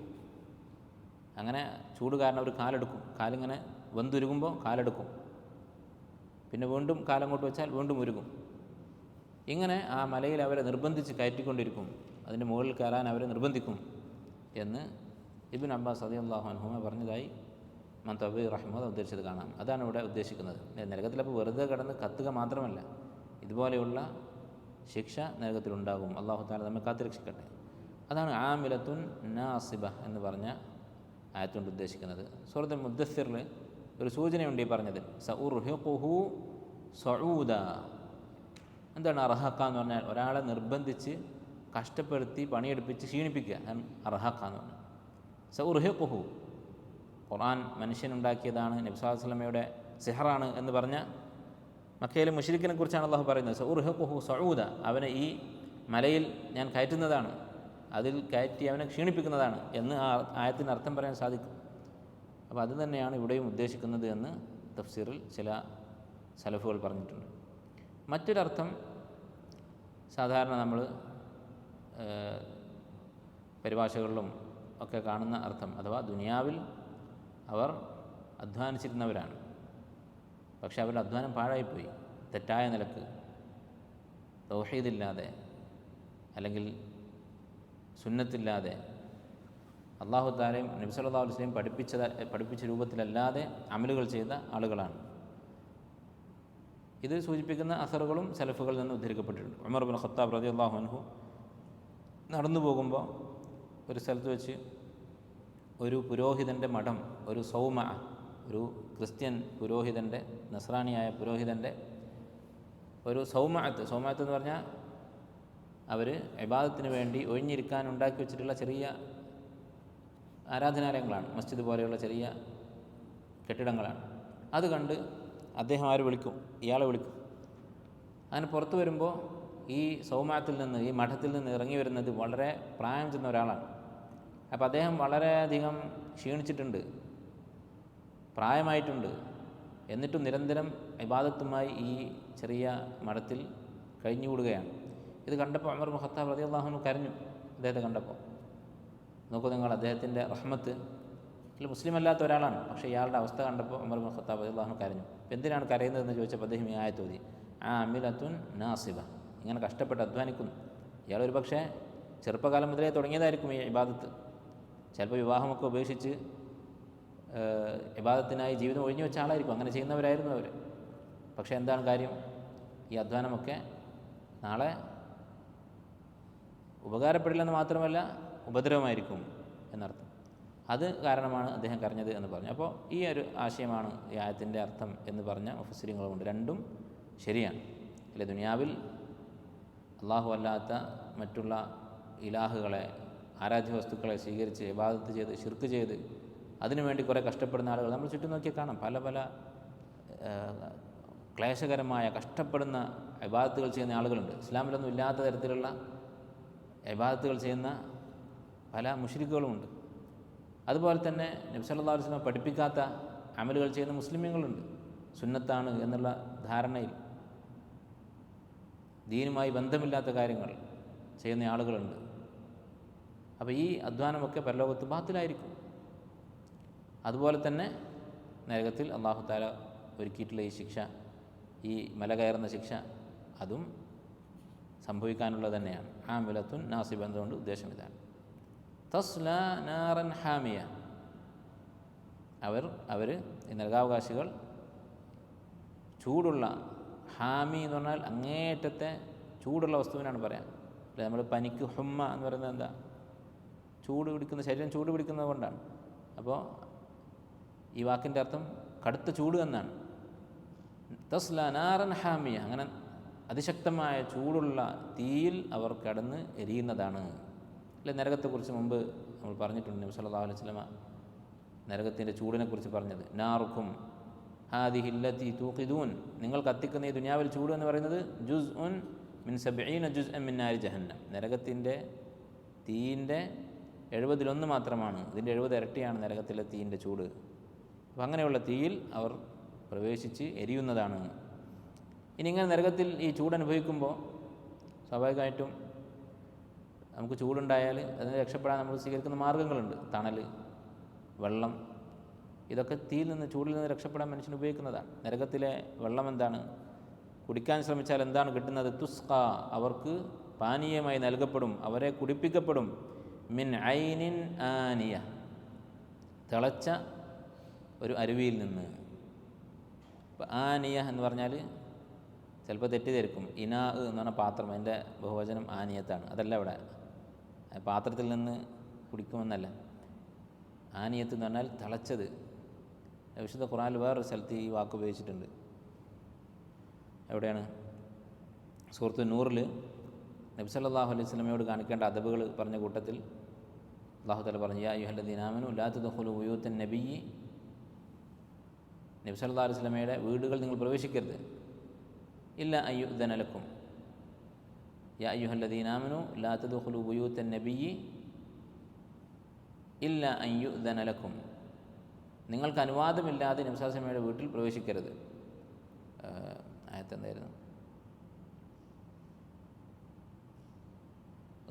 Speaker 1: അങ്ങനെ ചൂട് കാരണം അവർ കാലെടുക്കും. കാലിങ്ങനെ വെന്തുരുകുമ്പോൾ കാലെടുക്കും. പിന്നെ വീണ്ടും കാലങ്ങോട്ട് വെച്ചാൽ വീണ്ടും ഉരുകും. ഇങ്ങനെ ആ മലയിൽ അവരെ നിർബന്ധിച്ച് കയറ്റിക്കൊണ്ടിരിക്കും. അതിൻ്റെ മുകളിൽ കയറാൻ അവരെ നിർബന്ധിക്കും എന്ന് ഇബ്നു അബ്ബാസ് റളിയല്ലാഹു അൻഹുമ പറഞ്ഞതായി ഇമാം തബരി റഹിമഹുല്ലാഹ് ഉദ്ധരിച്ചത് കാണാം. അതാണ് ഇവിടെ ഉദ്ദേശിക്കുന്നത്. നരകത്തിലപ്പോൾ വെറുതെ കിടന്ന് കത്തുക മാത്രമല്ല, ഇതുപോലെയുള്ള ശിക്ഷ നരകത്തിലുണ്ടാകും. അല്ലാഹു തആല നമ്മെ കാത്തുരക്ഷിക്കട്ടെ. അതാണ് ആമിലത്തുൻ നാസിബ എന്ന് പറഞ്ഞ ആയത്തുകൊണ്ട് ഉദ്ദേശിക്കുന്നത്. സൂറത്തുൽ മുദ്ദസ്സിറിൽ ഒരു സൂചനയുണ്ട് ഈ പറഞ്ഞത്. സഉർഹിഖുഹു സഊദ. എന്താണ് അർഹഖ എന്ന് പറഞ്ഞാൽ? ഒരാളെ നിർബന്ധിച്ച് കഷ്ടപ്പെടുത്തി പണിയെടുപ്പിച്ച് ക്ഷീണിപ്പിക്കുക. അർഹഖ എന്ന് പറഞ്ഞാൽ സഉർഹിഖുഹു, ഖുർആൻ മനുഷ്യനുണ്ടാക്കിയതാണ്, നബി സല്ലല്ലാഹു അലൈഹി വസല്ലമയുടെ സിഹറാണ് എന്ന് പറഞ്ഞ മക്കയിലെ മുശ്രിക്കിനെ കുറിച്ചാണ് അള്ളാഹു പറയുന്നത്. സഉർഹിഖുഹു സഊദ, അവനെ ഈ മലയിൽ ഞാൻ കയറ്റുന്നതാണ്, അതിൽ കയറ്റി അവനെ ക്ഷീണിപ്പിക്കുന്നതാണ് എന്ന് ആ ആയത്തിന് അർത്ഥം പറയാൻ സാധിക്കും. അപ്പോൾ അത് തന്നെയാണ് ഇവിടെയും ഉദ്ദേശിക്കുന്നത് എന്ന് തഫ്സീറിൽ ചില സലഫുകൾ പറഞ്ഞിട്ടുണ്ട്. മറ്റൊരർത്ഥം സാധാരണ നമ്മൾ പരിഭാഷകളിലും ഒക്കെ കാണുന്ന അർത്ഥം, അഥവാ ദുനിയാവിൽ അവർ അധ്വാനിച്ചിരുന്നവരാണ്, പക്ഷെ അവരുടെ അധ്വാനം പാഴായിപ്പോയി. തെറ്റായ നിലക്ക് തൗഹീദില്ലാതെ അല്ലെങ്കിൽ സുന്നത്തില്ലാതെ അല്ലാഹു തആലയും നബി സല്ലല്ലാഹു അലൈഹി വസല്ലം പഠിപ്പിച്ച രൂപത്തിലല്ലാതെ അമലുകൾ ചെയ്ത ആളുകളാണ്. ഇത് സൂചിപ്പിക്കുന്ന അസറുകളും സലഫുകളിൽ നിന്ന് ഉദ്ധരിക്കപ്പെട്ടിട്ടുണ്ട്. ഉമർ ഇബ്നു ഖത്താബ് റളിയല്ലാഹു അൻഹു നടന്നു പോകുമ്പോൾ ഒരു സ്ഥലത്ത് വെച്ച് ഒരു പുരോഹിതൻ്റെ മഠം, ഒരു സൗമ, ഒരു ക്രിസ്ത്യൻ പുരോഹിതൻ്റെ, നസ്രാനിയായ പുരോഹിതൻ്റെ ഒരു സൗമഅത്ത് എന്ന് പറഞ്ഞാൽ അവർ ഇബാദത്തിന് വേണ്ടി ഒഴിഞ്ഞിരിക്കാൻ ഉണ്ടാക്കി വെച്ചിട്ടുള്ള ചെറിയ ആരാധനാലയങ്ങളാണ്, മസ്ജിദ് പോലെയുള്ള ചെറിയ കെട്ടിടങ്ങളാണ്. അത് കണ്ട് അദ്ദേഹം ഇയാളെ വിളിക്കും. അങ്ങനെ പുറത്തു വരുമ്പോൾ ഈ സൗമഅത്തിൽ നിന്ന്, ഈ മഠത്തിൽ നിന്ന് ഇറങ്ങി വരുന്നത് വളരെ പ്രായം ചെന്ന ഒരാളാണ്. അപ്പോൾ അദ്ദേഹം വളരെയധികം ക്ഷീണിച്ചിട്ടുണ്ട്, പ്രായമായിട്ടുണ്ട്. എന്നിട്ടും നിരന്തരം ഇബാദത്തുമായി ഈ ചെറിയ മഠത്തിൽ കഴിഞ്ഞുകൂടുകയാണ്. ഇത് കണ്ടപ്പോൾ ഉമർ ഇബ്നു ഖത്താബ് റളിയല്ലാഹു അൻഹു കരഞ്ഞു. അദ്ദേഹത്തെ കണ്ടപ്പോൾ നോക്കൂ നിങ്ങൾ, അദ്ദേഹത്തിൻ്റെ റഹ്മത്ത്. മുസ്ലിം അല്ലാത്ത ഒരാളാണ്, പക്ഷേ ഇയാളുടെ അവസ്ഥ കണ്ടപ്പോൾ ഉമർ ഇബ്നു ഖത്താബ് റളിയല്ലാഹു അൻഹു കരഞ്ഞു. എന്തിനാണ് കരയുന്നതെന്ന് ചോദിച്ചപ്പോൾ അദ്ദേഹം ഈ ആയത്ത് ഓതി, ആമിലത്തുൻ നാസിബ, ഇങ്ങനെ കഷ്ടപ്പെട്ട് അധ്വാനിക്കുന്നു. ഇയാളൊരു പക്ഷേ ചെറുപ്പകാലം മുതലേ തുടങ്ങിയതായിരിക്കും ഈ ഇബാദത്ത്. ചിലപ്പോൾ വിവാഹമൊക്കെ ഉപേക്ഷിച്ച് ഇബാദത്തിനായി ജീവിതം ഒഴിഞ്ഞു വെച്ച ആളായിരിക്കും, അങ്ങനെ ചെയ്യുന്നവരായിരുന്നു അവർ. പക്ഷേ എന്താണ് കാര്യം, ഈ അധ്വാനമൊക്കെ നാളെ ഉപകാരപ്പെടില്ലെന്ന് മാത്രമല്ല ഉപദ്രവമായിരിക്കും എന്നർത്ഥം. അത് കാരണമാണ് അദ്ദേഹം കരഞ്ഞത് എന്ന് പറഞ്ഞു. അപ്പോൾ ഈ ഒരു ആശയമാണ് ഈ ആയത്തിൻ്റെ അർത്ഥം എന്ന് പറഞ്ഞ മുഫസ്സിരിങ്ങളുമുണ്ട്. രണ്ടും ശരിയാണ്. അല്ലെ, ദുനിയാവിൽ അള്ളാഹു അല്ലാത്ത മറ്റുള്ള ഇലാഹുകളെ, ആരാധ്യ വസ്തുക്കളെ സ്വീകരിച്ച് ഇബാദത്ത് ചെയ്ത് ശിർക്ക് ചെയ്ത് അതിനുവേണ്ടി കുറേ കഷ്ടപ്പെടുന്ന ആളുകൾ നമ്മൾ ചുറ്റും നോക്കിയാൽ കാണാം. പല പല ക്ലേശകരമായ കഷ്ടപ്പെടുന്ന ഇബാദത്തുകൾ ചെയ്യുന്ന ആളുകളുണ്ട്. ഇസ്ലാമിലൊന്നും ഇല്ലാത്ത തരത്തിലുള്ള ഇബാദത്തുകൾ ചെയ്യുന്ന പല മുശ്രിക്കുകളുമുണ്ട്. അതുപോലെ തന്നെ നബി സല്ലല്ലാഹു അലൈഹി വസല്ലം പഠിപ്പിക്കാത്ത അമലുകൾ ചെയ്യുന്ന മുസ്ലിമീങ്ങളുണ്ട്. സുന്നത്താണ് എന്നുള്ള ധാരണയിൽ ദീനുമായി ബന്ധമില്ലാത്ത കാര്യങ്ങൾ ചെയ്യുന്ന ആളുകളുണ്ട്. അപ്പോൾ ഈ അധ്വാനമൊക്കെ പരലോകത്ത് ബാത്തിലായിരിക്കും. അതുപോലെ തന്നെ നരകത്തിൽ അല്ലാഹു തആല ഒരുക്കിയിട്ടുള്ള ഈ ശിക്ഷ, ഈ മല കയറുന്ന ശിക്ഷ, അതും സംഭവിക്കാനുള്ളത് തന്നെയാണ്. ആമിലത്തുൻ നാസിബ എന്നതുകൊണ്ട് ഉദ്ദേശം ഇതാണ്. തസ്ല നാറൻ ഹാമിയ, അവർ ഈ നരകാവകാശികൾ ചൂടുള്ള, ഹാമി എന്ന് പറഞ്ഞാൽ അങ്ങേയറ്റത്തെ ചൂടുള്ള വസ്തുവിനാണ് പറയാം. അല്ലെ, നമ്മൾ പനിക്ക് ഹുമ്മ എന്ന് പറയുന്നത് എന്താ, ചൂട് പിടിക്കുന്ന, ശരീരം ചൂട് പിടിക്കുന്നത് കൊണ്ടാണ്. അപ്പോൾ ഈ വാക്കിൻ്റെ അർത്ഥം കടുത്ത ചൂട് എന്നാണ്. തസ്ല നാറൻ ഹാമിയ, അങ്ങനെ അതിശക്തമായ ചൂടുള്ള തീയിൽ അവർ കടന്ന് എരിയുന്നതാണ്. അല്ലെ, നരകത്തെക്കുറിച്ച് മുമ്പ് നമ്മൾ പറഞ്ഞിട്ടുണ്ട്. നബി സല്ലല്ലാഹു അലൈഹി വസല്ലമ നരകത്തിൻ്റെ ചൂടിനെക്കുറിച്ച് പറഞ്ഞത്, നാറുക്കും ഹാദിഹി അല്ലതി തൂഖിദൂൻ, നിങ്ങൾ കത്തിക്കുന്ന ഈ ദുനിയാവിൽ ചൂട് എന്ന് പറയുന്നത് ജുസ്ഉൻ മിൻ 70 ജുസ്അൻ മിൻ നാരി ജഹന്നം, നരകത്തിൻ്റെ തീയിൻ്റെ 70 മാത്രമാണ്. ഇതിൻ്റെ 70 ഇരട്ടിയാണ് നരകത്തിലെ തീയിൻ്റെ ചൂട്. അപ്പം അങ്ങനെയുള്ള തീയിൽ അവർ പ്രവേശിച്ച് എരിയുന്നതാണ്. ഇനി ഇങ്ങനെ നരകത്തിൽ ഈ ചൂട് അനുഭവിക്കുമ്പോൾ സ്വാഭാവികമായിട്ടും നമുക്ക് ചൂടുണ്ടായാൽ അതിനെ രക്ഷപ്പെടാൻ നമ്മൾ സ്വീകരിക്കുന്ന മാർഗ്ഗങ്ങളുണ്ട്. തണൽ, വെള്ളം, ഇതൊക്കെ തീയിൽ നിന്ന്, ചൂടിൽ നിന്ന് രക്ഷപ്പെടാൻ മനുഷ്യൻ ഉപയോഗിക്കുന്നതാണ്. നരകത്തിലെ വെള്ളം എന്താണ്? കുടിക്കാൻ ശ്രമിച്ചാൽ എന്താണ് കിട്ടുന്നത്? തുസ്ഖ, അവർക്ക് പാനീയമായി നൽകപ്പെടും, അവരെ കുടിപ്പിക്കപ്പെടും. മിൻ ഐനിൻ ആനിയ, തിളച്ച ഒരു അരുവിയിൽ നിന്ന്. ആനിയ എന്ന് പറഞ്ഞാൽ ചിലപ്പോൾ തെറ്റിദ്ധരിക്കും. ഇനാ എന്ന് പറഞ്ഞാൽ പാത്രം, അതിൻ്റെ ബഹുവചനം ആനിയത്താണ്. അതല്ല ഇവിടെ, പാത്രത്തിൽ നിന്ന് കുടിക്കുമെന്നല്ല. ആനിയത്ത് എന്ന് പറഞ്ഞാൽ തിളച്ചത്. വിശുദ്ധ ഖുർആനിൽ വേറൊരു സ്ഥലത്ത് ഈ വാക്ക് ഉപയോഗിച്ചിട്ടുണ്ട്. എവിടെയാണ്? സൂറത്ത് നൂറിൽ നബി സല്ലല്ലാഹു അലൈഹി വസല്ലമയോട് കാണിക്കേണ്ട അദബുകൾ പറഞ്ഞ കൂട്ടത്തിൽ അല്ലാഹു തആല പറഞ്ഞു, യാ അയ്യുഹല്ലദീന ആമനൂ ലാ തദ്ഖുലൂ ബുയൂത്തൻ നബിയ്യി, നബി സല്ലല്ലാഹു അലൈഹി വസല്ലമയുടെ വീടുകൾ നിങ്ങൾ പ്രവേശിക്കരുത്, ഇല്ല അൻ യുഅ്ദന ലക്കും, യാ അയ്യുഹല്ലദീന ആമനൂ ലാ തദ്ഖുലൂ ബുയൂത്തൻ നബിയ്യി ഇല്ല അൻ യുഅ്ദന ലക്കും, നിങ്ങൾക്ക് അനുവാദമില്ലാതെ നബി സല്ലല്ലാഹു അലൈഹി വസല്ലമയുടെ വീട്ടിൽ പ്രവേശിക്കരുത്. ആയത്ത് എന്തായിരുന്നു?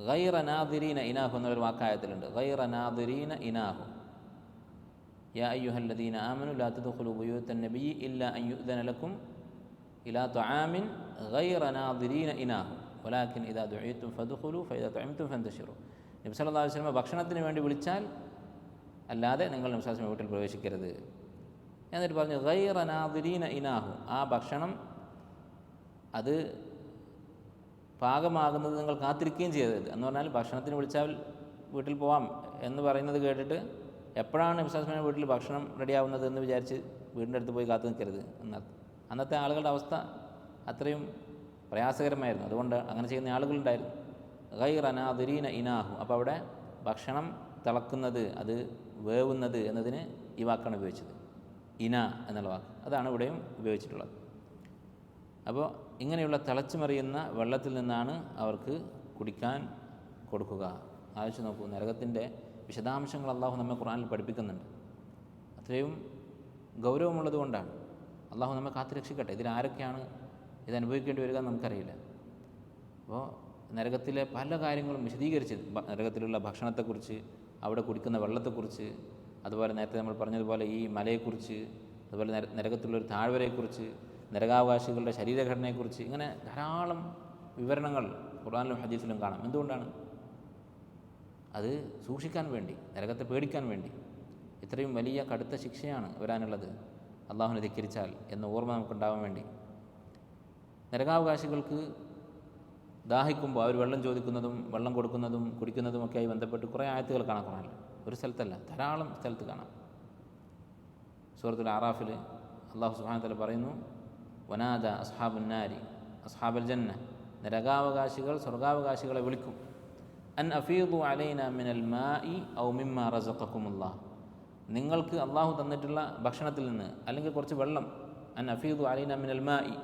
Speaker 1: ഗൈറ നാദിരീന ഇനാഹു എന്നൊരു വാക്കായത്തിലുണ്ട്. ഗൈറ നാദിരീന ഇനാഹു, യാ അയ്യുഹല്ലദീന ആമനു ലാ തദ്ഖുലൂ ബുയൂത്തൻ നബിയ്യി ഇല്ലാ അൻ യുഅ്ദന ലക്കും ഇലാ തുആമിൻ ഗൈറ നാദിരീന ഇനാഹു വലാകിൻ ഇദാ ദുഈതും ഫദ്ഖുലൂ ഫഇദാ തുഇംതും ഫന്തശിറൂ. നബി സല്ലല്ലാഹു അലൈഹി വസല്ലം ഭക്ഷണത്തിന് വേണ്ടി വിളിച്ചാൽ അല്ലാതെ നിങ്ങൾ നബി സല്ലല്ലാഹു അലൈഹി വസല്ലം വീട്ടിൽ പ്രവേശിക്കരുത്. എന്നിട്ട് പറഞ്ഞു ഗൈറ നാദിരീന ഇനാഹു, ആ ഭക്ഷണം അത് പാകമാകുന്നത് നിങ്ങൾ കാത്തിരിക്കുകയും ചെയ്യരുത്. എന്ന് പറഞ്ഞാൽ ഭക്ഷണത്തിന് വിളിച്ചാൽ വീട്ടിൽ പോവാം എന്ന് പറയുന്നത് കേട്ടിട്ട് എപ്പോഴാണ് നബി സല്ലല്ലാഹു അലൈഹി വസല്ലം വീട്ടിൽ ഭക്ഷണം റെഡിയാവുന്നത് എന്ന് വിചാരിച്ച് വീടിൻ്റെ അടുത്ത് പോയി കാത്തു നിൽക്കരുത് എന്നർത്ഥം. അന്നത്തെ ആളുകളുടെ അവസ്ഥ അത്രയും പ്രയാസകരമായിരുന്നു. അതുകൊണ്ട് അങ്ങനെ ചെയ്യുന്ന ആളുകളുണ്ടായിരുന്നു. ഗൈറ നാദിരീന ഇനാഹു, അപ്പോൾ അവിടെ ഭക്ഷണം തിളക്കുന്നത്, അത് വേവുന്നത് എന്നതിന് ഈ വാക്കാണ് ഉപയോഗിച്ചത്, ഇന എന്നുള്ള വാക്ക്. അതാണ് ഇവിടെയും ഉപയോഗിച്ചിട്ടുള്ളത്. അപ്പോൾ ഇങ്ങനെയുള്ള തിളച്ചുമറിയുന്ന വെള്ളത്തിൽ നിന്നാണ് അവർക്ക് കുടിക്കാൻ കൊടുക്കുക. ആലോചിച്ച് നോക്കൂ, നരകത്തിൻ്റെ വിശദാംശങ്ങൾ അള്ളാഹു നമ്മെ ഖുർആനിൽ പഠിപ്പിക്കുന്നുണ്ട്. അത്രയും ഗൗരവമുള്ളത് കൊണ്ടാണ്. അള്ളാഹു നമ്മെ കാത്തുരക്ഷിക്കട്ടെ. ഇതിലാരൊക്കെയാണ് ഇത് അനുഭവിക്കേണ്ടി വരിക എന്ന് നമുക്കറിയില്ല. അപ്പോൾ നരകത്തിലെ പല കാര്യങ്ങളും വിശദീകരിച്ച്, നരകത്തിലുള്ള ഭക്ഷണത്തെക്കുറിച്ച്, അവിടെ കുടിക്കുന്ന വെള്ളത്തെക്കുറിച്ച്, അതുപോലെ നേരത്തെ നമ്മൾ പറഞ്ഞതുപോലെ ഈ മലയെക്കുറിച്ച്, അതുപോലെ നരകത്തിലുള്ളൊരു താഴ്വരയെക്കുറിച്ച്, നരകാവകാശികളുടെ ശരീരഘടനയെക്കുറിച്ച്, ഇങ്ങനെ ധാരാളം വിവരണങ്ങൾ ഖുർആനിലും ഹദീസിലും കാണാം. എന്തുകൊണ്ടാണ്? അത് സൂക്ഷിക്കാൻ വേണ്ടി, നരകത്തെ പേടിക്കാൻ വേണ്ടി. ഇത്രയും വലിയ കടുത്ത ശിക്ഷയാണ് വരാനുള്ളത് അള്ളാഹുവിനെ ധിക്കരിച്ചാൽ എന്ന ഓർമ്മ നമുക്കുണ്ടാവാൻ വേണ്ടി. നരകാവകാശികൾക്ക് ദാഹിക്കുമ്പോൾ അവർ വെള്ളം ചോദിക്കുന്നതും വെള്ളം കൊടുക്കുന്നതും കുടിക്കുന്നതുമൊക്കെയായി ബന്ധപ്പെട്ട് കുറേ ആയത്തുകൾ കാണാൻ ഖുർആനിൽ. ഒരു സ്ഥലത്തല്ല, ധാരാളം സ്ഥലത്ത് കാണാം. സൂറത്തുൽ അറാഫിൽ അള്ളാഹു സുബ്ഹാനഹു വ തആല പറയുന്നു, വനാദ അസ്ഹാബുന്നാരി അസ്ഹാബൽ ജന്ന, നരകാവകാശികൾ സ്വർഗാവകാശികളെ വിളിക്കും, അൻ അഫീദു അലൈന മിനൽ മാഇ ഔ മിമ്മ റസഖകുമുല്ലാഹ്, നിങ്ങൾക്ക് അള്ളാഹു തന്നിട്ടുള്ള ഭക്ഷണത്തിൽ നിന്ന് അല്ലെങ്കിൽ കുറച്ച് വെള്ളം, അൻ അഫീദു അലൈന മിനൽ മാഇ,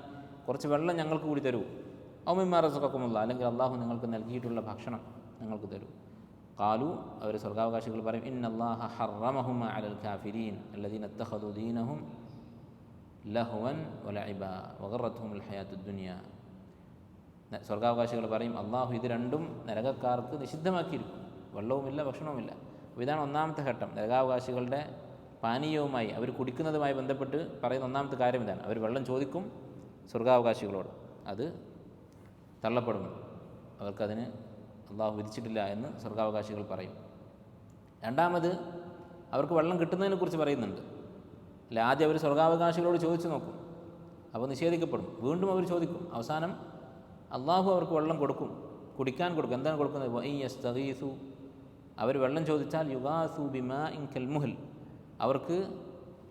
Speaker 1: കുറച്ച് വെള്ളം ഞങ്ങൾക്ക് കൂടി തരൂ, ഔ മിമ്മ റസഖകുമുല്ലാഹ്, അല്ലെങ്കിൽ അള്ളാഹു നിങ്ങൾക്ക് നൽകിയിട്ടുള്ള ഭക്ഷണം ഞങ്ങൾക്ക് തരൂ. ഖാലു, അവർ സ്വർഗാവകാശികൾ പറയും, ഇന്നല്ലാഹ ഹറമഹുമ അലൽ കാഫിരീൻ അല്ലദീന ഇത്തഖദു ദീനഹും ലഹ്വൻ വലഇബ വഗറത്തുഹുമുൽ ഹയാത്തുദ് ദുനിയ. സ്വർഗാവകാശികൾ പറയും, അള്ളാഹു ഇത് രണ്ടും നരകക്കാർക്ക് നിഷിദ്ധമാക്കിയിരിക്കും, വെള്ളവുമില്ല ഭക്ഷണവുമില്ല. അപ്പോൾ ഇതാണ് ഒന്നാമത്തെ ഘട്ടം. നരകാവകാശികളുടെ പാനീയവുമായി, അവർ കുടിക്കുന്നതുമായി ബന്ധപ്പെട്ട് പറയുന്ന ഒന്നാമത്തെ കാര്യം ഇതാണ്. അവർ വെള്ളം ചോദിക്കും സ്വർഗാവകാശികളോട്, അത് തള്ളപ്പെടും, അവർക്കതിന് അള്ളാഹു വിധിച്ചിട്ടില്ല എന്ന് സ്വർഗാവകാശികൾ പറയും. രണ്ടാമത് അവർക്ക് വെള്ളം കിട്ടുന്നതിനെ കുറിച്ച് പറയുന്നുണ്ട്. അല്ല, ആദ്യം അവർ സ്വർഗാവകാശികളോട് ചോദിച്ചു നോക്കും, അപ്പോൾ നിഷേധിക്കപ്പെടും. വീണ്ടും അവർ ചോദിക്കും. അവസാനം അള്ളാഹു അവർക്ക് വെള്ളം കൊടുക്കും, കുടിക്കാൻ കൊടുക്കും. എന്താണ് കൊടുക്കുന്നത്? വഇൻ യസ്തഗീസു, അവർ വെള്ളം ചോദിച്ചാൽ യുഗാസു ബിമാഇൻ കൽമുഹൽ, അവർക്ക്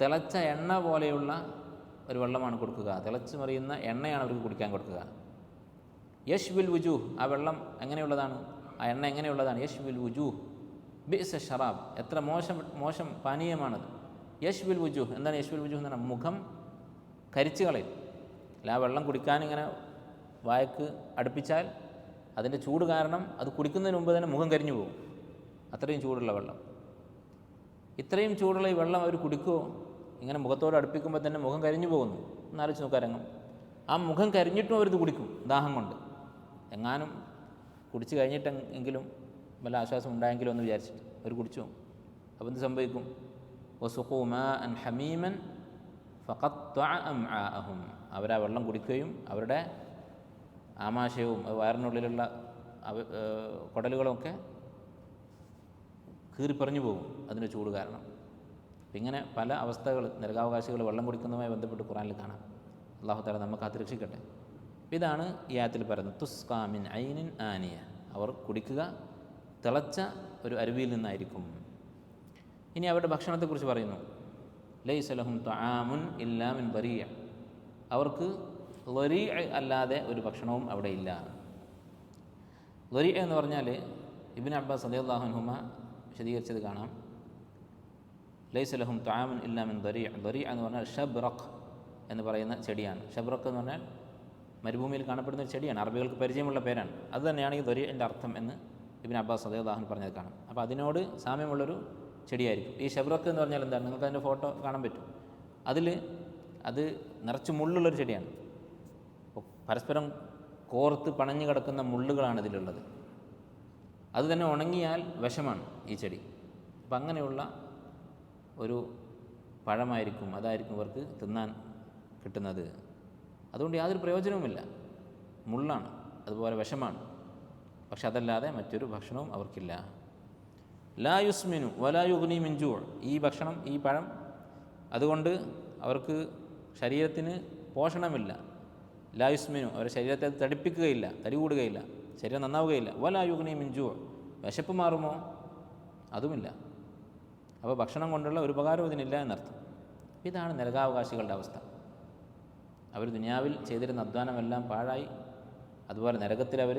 Speaker 1: തിളച്ച എണ്ണ പോലെയുള്ള ഒരു വെള്ളമാണ് കൊടുക്കുക. തിളച്ച് മറിയുന്ന എണ്ണയാണ് അവർക്ക് കുടിക്കാൻ കൊടുക്കുക. യശ്വിൽ വുജൂഹ്, ആ വെള്ളം എങ്ങനെയുള്ളതാണ്? ആ എണ്ണ എങ്ങനെയുള്ളതാണ്? യശ്വിൽ വുജൂഹ് ബിഅ്സ ശറാബ്, എത്ര മോശം പാനീയമാണത്. യശ്വിൽ വുജൂഹ്, എന്താണ് യശ്വിൽ വുജൂഹ് എന്ന് പറഞ്ഞാൽ മുഖം കരിച്ചു കളയും. അല്ല, ആ വെള്ളം കുടിക്കാനിങ്ങനെ വായക്ക് അടുപ്പിച്ചാൽ അതിൻ്റെ ചൂട് കാരണം അത് കുടിക്കുന്നതിന് മുമ്പ് തന്നെ മുഖം കരിഞ്ഞു പോകും. അത്രയും ചൂടുള്ള വെള്ളം. ഇത്രയും ചൂടുള്ള ഈ വെള്ളം അവർ കുടിക്കുമോ? ഇങ്ങനെ മുഖത്തോട് അടുപ്പിക്കുമ്പോൾ തന്നെ മുഖം കരിഞ്ഞു പോകുന്നു. എന്നാലോചിച്ച് നോക്കാരംഗം. ആ മുഖം കരിഞ്ഞിട്ടും അവരിത് കുടിക്കും, ദാഹം കൊണ്ട്. എങ്ങാനും കുടിച്ച് കഴിഞ്ഞിട്ടെങ്കിലും വല്ല ആശ്വാസം ഉണ്ടായെങ്കിലും എന്ന് വിചാരിച്ചിട്ട് അവർ കുടിച്ചു. അപ്പോൾ എന്ത് സംഭവിക്കും? വസുഖൂ മാഅൻ ഹമീമൻ ഫഖത്തഅ അംആഅഹും, അവരാ വെള്ളം കുടിക്കുകയും അവരുടെ ആമാശയവും വയറിനുള്ളിലുള്ള കുടലുകളുമൊക്കെ കീറിപ്പറിഞ്ഞു പോകും അതിൻ്റെ ചൂട് കാരണം. അപ്പം ഇങ്ങനെ പല അവസ്ഥകൾ നരകാവകാശികൾ വെള്ളം കുടിക്കുന്നതുമായി ബന്ധപ്പെട്ട് ഖുർആനിൽ കാണാം. അല്ലാഹു തആല നമ്മെ കാത്തുരക്ഷിക്കട്ടെ. ഇതാണ് ഈ ആയത്തിൽ പറയുന്നത്, തുസ്ഖാ മിൻ ഐനിൻ ആനിയ, അവർ കുടിക്കുക തിളച്ച ഒരു അരുവിയിൽ നിന്നായിരിക്കും. ഇനി അവരുടെ ഭക്ഷണത്തെക്കുറിച്ച് പറയുന്നു, ലൈസ ലഹും തആമുൻ ഇല്ലാ മിൻ ദരീഅ, അവർക്ക് ദരീഅ അല്ലാതെ ഒരു ഭക്ഷണവും അവിടെ ഇല്ല. ദരീഅ എന്ന് പറഞ്ഞാൽ ഇബ്നു അബ്ബാസ് റളിയല്ലാഹു അൻഹുമ വിശദീകരിച്ചത് കാണാം. ലൈസ ലഹും തആമുൻ ഇല്ലാ മിൻ ദരീഅ. ദരീഅ എന്ന് പറഞ്ഞാൽ ഷബ്റഖ് എന്ന് പറയുന്ന ചെടിയാണ്. ഷബ്റഖ് എന്ന് പറഞ്ഞാൽ മരുഭൂമിയിൽ കാണപ്പെടുന്ന ഒരു ചെടിയാണ്, അറബികൾക്ക് പരിചയമുള്ള പേരാണ്. അത് തന്നെയാണ് ഈ ദരീഇൻ്റെ അർത്ഥം എന്ന് ഇബ്നു അബ്ബാസ് റളിയല്ലാഹു അൻഹു പറഞ്ഞത് കാണാം. അപ്പോൾ അതിനോട് സാമ്യമുള്ളൊരു ചെടിയായിരിക്കും. ഈ ഷബ്റഖ് എന്ന് പറഞ്ഞാൽ എന്താണ്? നിങ്ങൾക്ക് അതിൻ്റെ ഫോട്ടോ കാണാൻ പറ്റും. അത് നിറച്ച് മുള്ളുള്ളൊരു ചെടിയാണ്. പരസ്പരം കോർത്ത് പണഞ്ഞു കിടക്കുന്ന മുള്ളുകളാണ് ഇതിലുള്ളത്. അത് തന്നെ ഉണങ്ങിയാൽ വിഷമാണ് ഈ ചെടി. അപ്പം അങ്ങനെയുള്ള ഒരു പഴമായിരിക്കും, അതായിരിക്കും ഇവർക്ക് തിന്നാൻ കിട്ടുന്നത്. അതുകൊണ്ട് യാതൊരു പ്രയോജനവുമില്ല, മുള്ളാണ്, അതുപോലെ വിഷമാണ്. പക്ഷെ അതല്ലാതെ മറ്റൊരു ഭക്ഷണവും അവർക്കില്ല. ലാ യുസ്മിനു വലാ യുഗ്നി മിൻ ജൂ. ഈ ഭക്ഷണം, ഈ പഴം അതുകൊണ്ട് അവർക്ക് ശരീരത്തിന് പോഷണമില്ല. ലാ യുസ്മിനു, അവരുടെ ശരീരത്തെ അത് തടിപ്പിക്കുകയില്ല, തടി കൂടുകയില്ല, ശരീരം നന്നാവുകയില്ല. വലാ യുഗ്നി മിൻ ജൂ, വിശപ്പ് മാറുമോ? അതുമില്ല. അപ്പോൾ ഭക്ഷണം കൊണ്ടുള്ള ഒരു ഉപകാരവും ഇതിനില്ല എന്നർത്ഥം. ഇതാണ് നരകാവകാശികളുടെ അവസ്ഥ. അവർ ദുനിയാവിൽ ചെയ്തിരുന്ന അധ്വാനമെല്ലാം പാഴായി. അതുപോലെ നരകത്തിൽ അവർ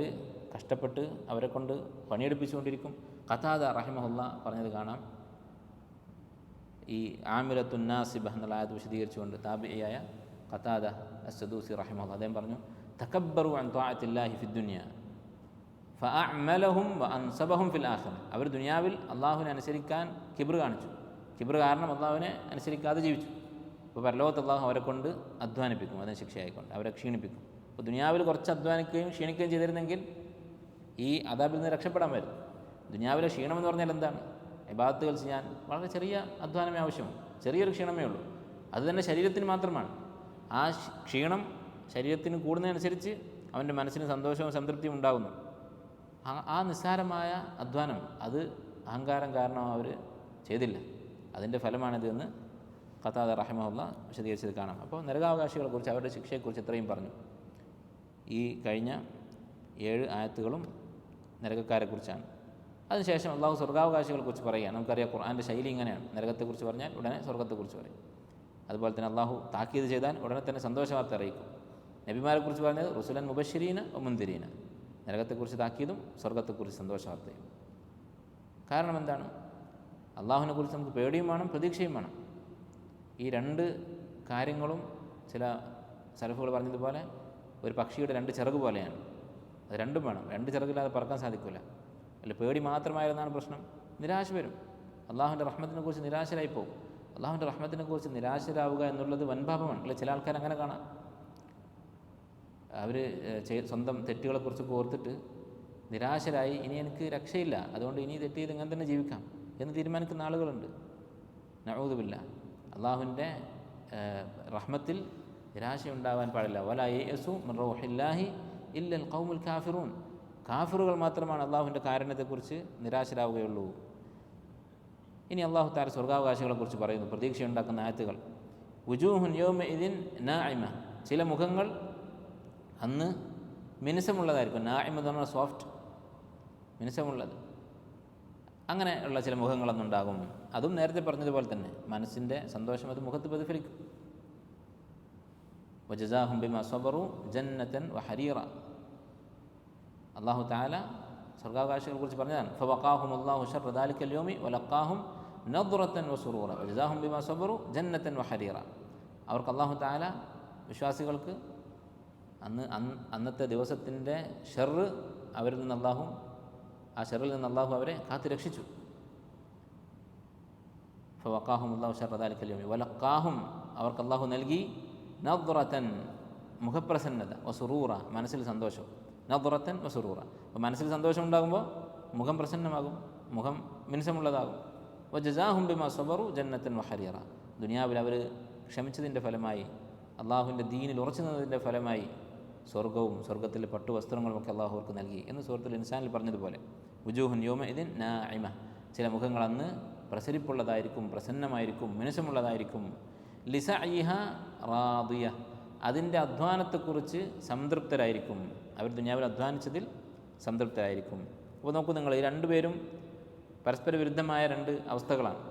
Speaker 1: കഷ്ടപ്പെട്ട് അവരെ കൊണ്ട് പണിയെടുപ്പിച്ചുകൊണ്ടിരിക്കും. ഖതാദ റഹിമഹുല്ല പറഞ്ഞത് കാണാം. ഈ ആമിലത്തുൻ നാസിബ എന്നുള്ള ആയത്ത് വിശദീകരിച്ചുകൊണ്ട് താബിഇയായ ഖതാദ അസ്സദൂസി റഹിമഹുല്ല അദ്ദേഹം പറഞ്ഞു, തകബ്ബറു അൻ ത്വാഅത്തില്ലാഹി ഫിദ്ദുനിയ ഫഅഅമലഹും വഅൻസബഹും ഫിൽ ആഖിറ. അവർ ദുനിയാവിൽ അള്ളാഹുവിനെ അനുസരിക്കാൻ കിബ്ർ കാണിച്ചു. കിബ്ർ കാരണം അള്ളാഹുവിനെ അനുസരിക്കാതെ ജീവിച്ചു. അപ്പോൾ പരലോകത്ത് അള്ളാഹു അവരെ കൊണ്ട് അധ്വാനിപ്പിക്കും, അതിന് ശിക്ഷയായിക്കൊണ്ട് അവരെ ക്ഷീണിപ്പിക്കും. അപ്പോൾ ദുനിയാവിൽ കുറച്ച് അധ്വാനിക്കുകയും ക്ഷീണിക്കുകയും ചെയ്തിരുന്നെങ്കിൽ ഈ അദാബിൽ നിന്ന് രക്ഷപ്പെടാമായിരുന്നു. ദുനിയാവിലെ ക്ഷീണമെന്ന് പറഞ്ഞാൽ എന്താണ്? ഇബാദത്തുകൾ ചെയ്യാൻ വളരെ ചെറിയ അധ്വാനമേ ആവശ്യമുള്ളൂ, ചെറിയൊരു ക്ഷീണമേ ഉള്ളൂ. അത് തന്നെ ശരീരത്തിന് മാത്രമാണ്. ആ ക്ഷീണം ശരീരത്തിന് കൂടുന്നതനുസരിച്ച് അവൻ്റെ മനസ്സിന് സന്തോഷവും സംതൃപ്തിയും ഉണ്ടാകുന്നു. ആ നിസ്സാരമായ അധ്വാനം അത് അഹങ്കാരം കാരണം അവർ ചെയ്തില്ല. അതിൻ്റെ ഫലമാണിത് എന്ന് ഖതാദ റഹിമഹുല്ല വിശദീകരിച്ചത് കാണാം. അപ്പോൾ നരകാവകാശികളെക്കുറിച്ച്, അവരുടെ ശിക്ഷയെക്കുറിച്ച് ഇത്രയും പറഞ്ഞു. ഈ കഴിഞ്ഞ 7 ആയത്തുകളും നരകക്കാരെക്കുറിച്ചാണ്. അതിനുശേഷം അള്ളാഹു സ്വർഗ്ഗാവകാശികളെക്കുറിച്ച് പറയുകയാണ്. നമുക്കറിയാം ഖുർആൻ്റെ ശൈലി ഇങ്ങനെയാണ്. നരകത്തെക്കുറിച്ച് പറഞ്ഞാൽ ഉടനെ സ്വർഗ്ഗത്തെക്കുറിച്ച് പറയും. അതുപോലെ തന്നെ അള്ളാഹു താക്കീത് ചെയ്താൽ ഉടനെ തന്നെ സന്തോഷവാർത്ത അറിയിക്കും. നബിമാരെക്കുറിച്ച് പറഞ്ഞത് റുസുലൻ മുബശ്ശിരീന വ മുൻദിരീന. നരകത്തെക്കുറിച്ച് താക്കീതും സ്വർഗ്ഗത്തെക്കുറിച്ച് സന്തോഷവാർത്തയും. കാരണം എന്താണ്? അള്ളാഹുവിനെക്കുറിച്ച് നമുക്ക് പേടിയും വേണം, പ്രതീക്ഷയും വേണം. ഈ 2 കാര്യങ്ങളും ചില സലഫുകൾ പറഞ്ഞതുപോലെ ഒരു പക്ഷിയുടെ 2 ചിറക് പോലെയാണ്. അത് രണ്ടും വേണം. 2 ചിറകില്ലാതെ പറക്കാൻ സാധിക്കില്ല. അല്ല പേടി മാത്രമായിരുന്നാണ് പ്രശ്നം, നിരാശ വരും. അള്ളാഹുവിൻ്റെ റഹ്മത്തിനെക്കുറിച്ച് നിരാശരായി പോകും. അള്ളാഹുവിൻ്റെ റഹ്മത്തിനെക്കുറിച്ച് നിരാശരാവുക എന്നുള്ളത് വൻപാപമാണ്. അല്ലെ ചില ആൾക്കാർ അങ്ങനെ കാണാം. അവർ സ്വന്തം തെറ്റുകളെക്കുറിച്ചൊക്കെ ഓർത്തിട്ട് നിരാശരായി ഇനി എനിക്ക് രക്ഷയില്ല, അതുകൊണ്ട് ഇനി തെറ്റ് ചെയ്ത് ഇങ്ങനെ തന്നെ ജീവിക്കാം എന്ന് തീരുമാനിക്കുന്ന ആളുകളുണ്ട്. നഊദു ബില്ലാഹ്. അള്ളാഹുവിൻ്റെ റഹ്മത്തിൽ നിരാശയുണ്ടാവാൻ പാടില്ല. വലാ യയസു മിൻ റൗഹില്ലാഹി ഇല്ലൽ ഖൗമുൽ കാഫിറൂൻ. കാഫിറുകൾ മാത്രമാണ് അള്ളാഹുവിൻ്റെ കാരുണ്യത്തെക്കുറിച്ച് നിരാശരാവുകയുള്ളൂ. ഇനി അള്ളാഹു തആല സ്വർഗ്ഗാവകാശികളെക്കുറിച്ച് പറയുന്നു, പ്രതീക്ഷയുണ്ടാക്കുന്ന ആയത്തുകൾ. വുജൂഹുൻ യൗമഇദിൻ നാഇമ. ചില മുഖങ്ങൾ അന്ന് മിനുസമുള്ളതായിരിക്കും. നാഇമ എന്ന് പറഞ്ഞാൽ സോഫ്റ്റ്, മിനുസമുള്ളത്. അങ്ങനെ ഉള്ള ചില മുഖങ്ങളൊന്നുണ്ടാകും. അതും നേരത്തെ പറഞ്ഞതുപോലെ തന്നെ മനസ്സിൻ്റെ സന്തോഷം അത് മുഖത്ത് പ്രതിഫലിക്കും. വജസാഹും ബിമാ സബറു ജന്നതൻ വഹരീറ. അല്ലാഹു തആല സ്വർഗ്ഗാവകാശികളെ കുറിച്ച് പറഞ്ഞതാണ്. ഫവഖാഹുമുല്ലാഹു ശർറ ദാലിക്കൽ യൗമി വലഖാഹും നദ്റതൻ വസുറൂറ വജസാഹും ബിമാ സബറു ജന്നതൻ വഹരീറ. അവർക്ക് അല്ലാഹു തആല വിശ്വാസികൾക്ക് അന്നത്തെ ദിവസത്തിൻ്റെ ഷർറ് അവരിൽ നിന്ന് അല്ലാഹു, ആ ഷർറിൽ നിന്ന് അല്ലാഹു അവരെ കാത്തു രക്ഷിച്ചു. ഫവഖാഹുമുല്ലാഹു ശർറ ദാലിക്കൽ യൗമി വലഖാഹും, അവർക്ക് അല്ലാഹു നൽകി നദ്റതൻ മുഖപ്രസന്നത, വസുറൂറ മനസ്സിൽ സന്തോഷം. നദ്റതൻ വസുറൂറ, അപ്പോൾ മനസ്സിൽ സന്തോഷം ഉണ്ടാകുമ്പോൾ മുഖം പ്രസന്നമാകും, മുഖം മിനുസമുള്ളതാകും. വജസാഹും ബിമാ സബറു ജന്നത്തൻ വഹരീറ. ദുനിയാവിൽ അവർ ക്ഷമിച്ചതിൻ്റെ ഫലമായി, അള്ളാഹുവിൻ്റെ ദീനിൽ ഉറച്ചു നിന്നതിൻ്റെ ഫലമായി സ്വർഗവും സ്വർഗത്തിലെ പട്ടുവസ്ത്രങ്ങളുമൊക്കെ അള്ളാഹു അവർക്ക് നൽകി എന്ന് സൂറത്തുൽ ഇൻസാനിൽ പറഞ്ഞതുപോലെ. വുജൂഹുൻ യൗമഇദിൻ നാഇമ. ചില മുഖങ്ങൾ അന്ന് പ്രസരിപ്പുള്ളതായിരിക്കും, പ്രസന്നമായിരിക്കും, മിനുസമുള്ളതായിരിക്കും. ലിസഇഹ റാദിയ. അതിൻ്റെ അധ്വാനത്തെക്കുറിച്ച് സംതൃപ്തരായിരിക്കും. അവർ ദുനിയാവിൽ അധ്വാനിച്ചതിൽ സംതൃപ്തരായിരിക്കും. അപ്പോൾ നോക്കൂ നിങ്ങൾ, ഈ 2 പേരും പരസ്പര വിരുദ്ധമായ 2 അവസ്ഥകളാണ്.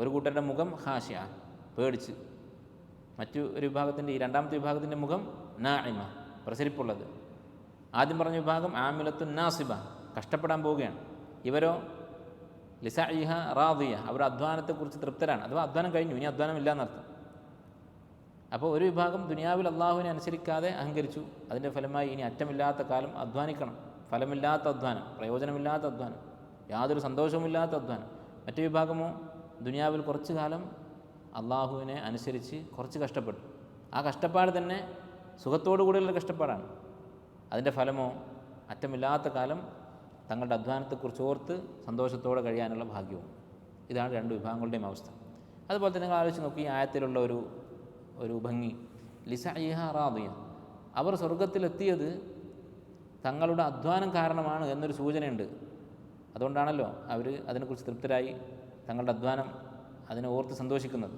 Speaker 1: ഒരു കൂട്ടരുടെ മുഖം ഖാശിഅ, പേടിച്ച്. മറ്റു ഒരു വിഭാഗത്തിൻ്റെ, ഈ രണ്ടാമത്തെ വിഭാഗത്തിൻ്റെ മുഖം നാഇമ, പ്രസരിപ്പുള്ളത്. ആദ്യം പറഞ്ഞ വിഭാഗം ആമിലത്തുൻ നാസിബ, കഷ്ടപ്പെടാൻ പോവുകയാണ്. ഇവരോ ലിസഇഹ റാദിയ, അവർ അധ്വാനത്തെക്കുറിച്ച് തൃപ്തരാണ്, അഥവാ അധ്വാനം കഴിഞ്ഞു, ഇനി അധ്വാനം ഇല്ല എന്നർത്ഥം. അപ്പോൾ ഒരു വിഭാഗം ദുനിയാവിൽ അള്ളാഹുവിനെ അനുസരിക്കാതെ അഹങ്കരിച്ചു, അതിൻ്റെ ഫലമായി ഇനി അറ്റമില്ലാത്ത കാലം അധ്വാനിക്കണം, ഫലമില്ലാത്ത അധ്വാനം, പ്രയോജനമില്ലാത്ത അധ്വാനം, യാതൊരു സന്തോഷവുമില്ലാത്ത അധ്വാനം. മറ്റു വിഭാഗമോ ദുനിയാവിൽ കുറച്ചു കാലം അള്ളാഹുവിനെ അനുസരിച്ച് കുറച്ച് കഷ്ടപ്പെട്ടു, ആ കഷ്ടപ്പാട് തന്നെ സുഖത്തോടു കൂടിയുള്ള കഷ്ടപ്പാടാണ്, അതിൻ്റെ ഫലമോ അറ്റമില്ലാത്ത കാലം തങ്ങളുടെ അധ്വാനത്തെക്കുറിച്ച് ഓർത്ത് സന്തോഷത്തോടെ കഴിയാനുള്ള ഭാഗ്യവും. ഇതാണ് രണ്ട് വിഭാഗങ്ങളുടെയും അവസ്ഥ. അതുപോലെ തന്നെ നിങ്ങൾ ആലോചിച്ച് നോക്കി, ഈ ആയത്തിലുള്ള ഒരു ഭംഗി, ലിസഇഹ റാദിയ, അവർ സ്വർഗത്തിലെത്തിയത് തങ്ങളുടെ അധ്വാനം കാരണമാണ് എന്നൊരു സൂചനയുണ്ട്. അതുകൊണ്ടാണല്ലോ അവർ അതിനെക്കുറിച്ച് തൃപ്തരായി തങ്ങളുടെ അധ്വാനം അതിനെ ഓർത്ത് സന്തോഷിക്കുന്നത്.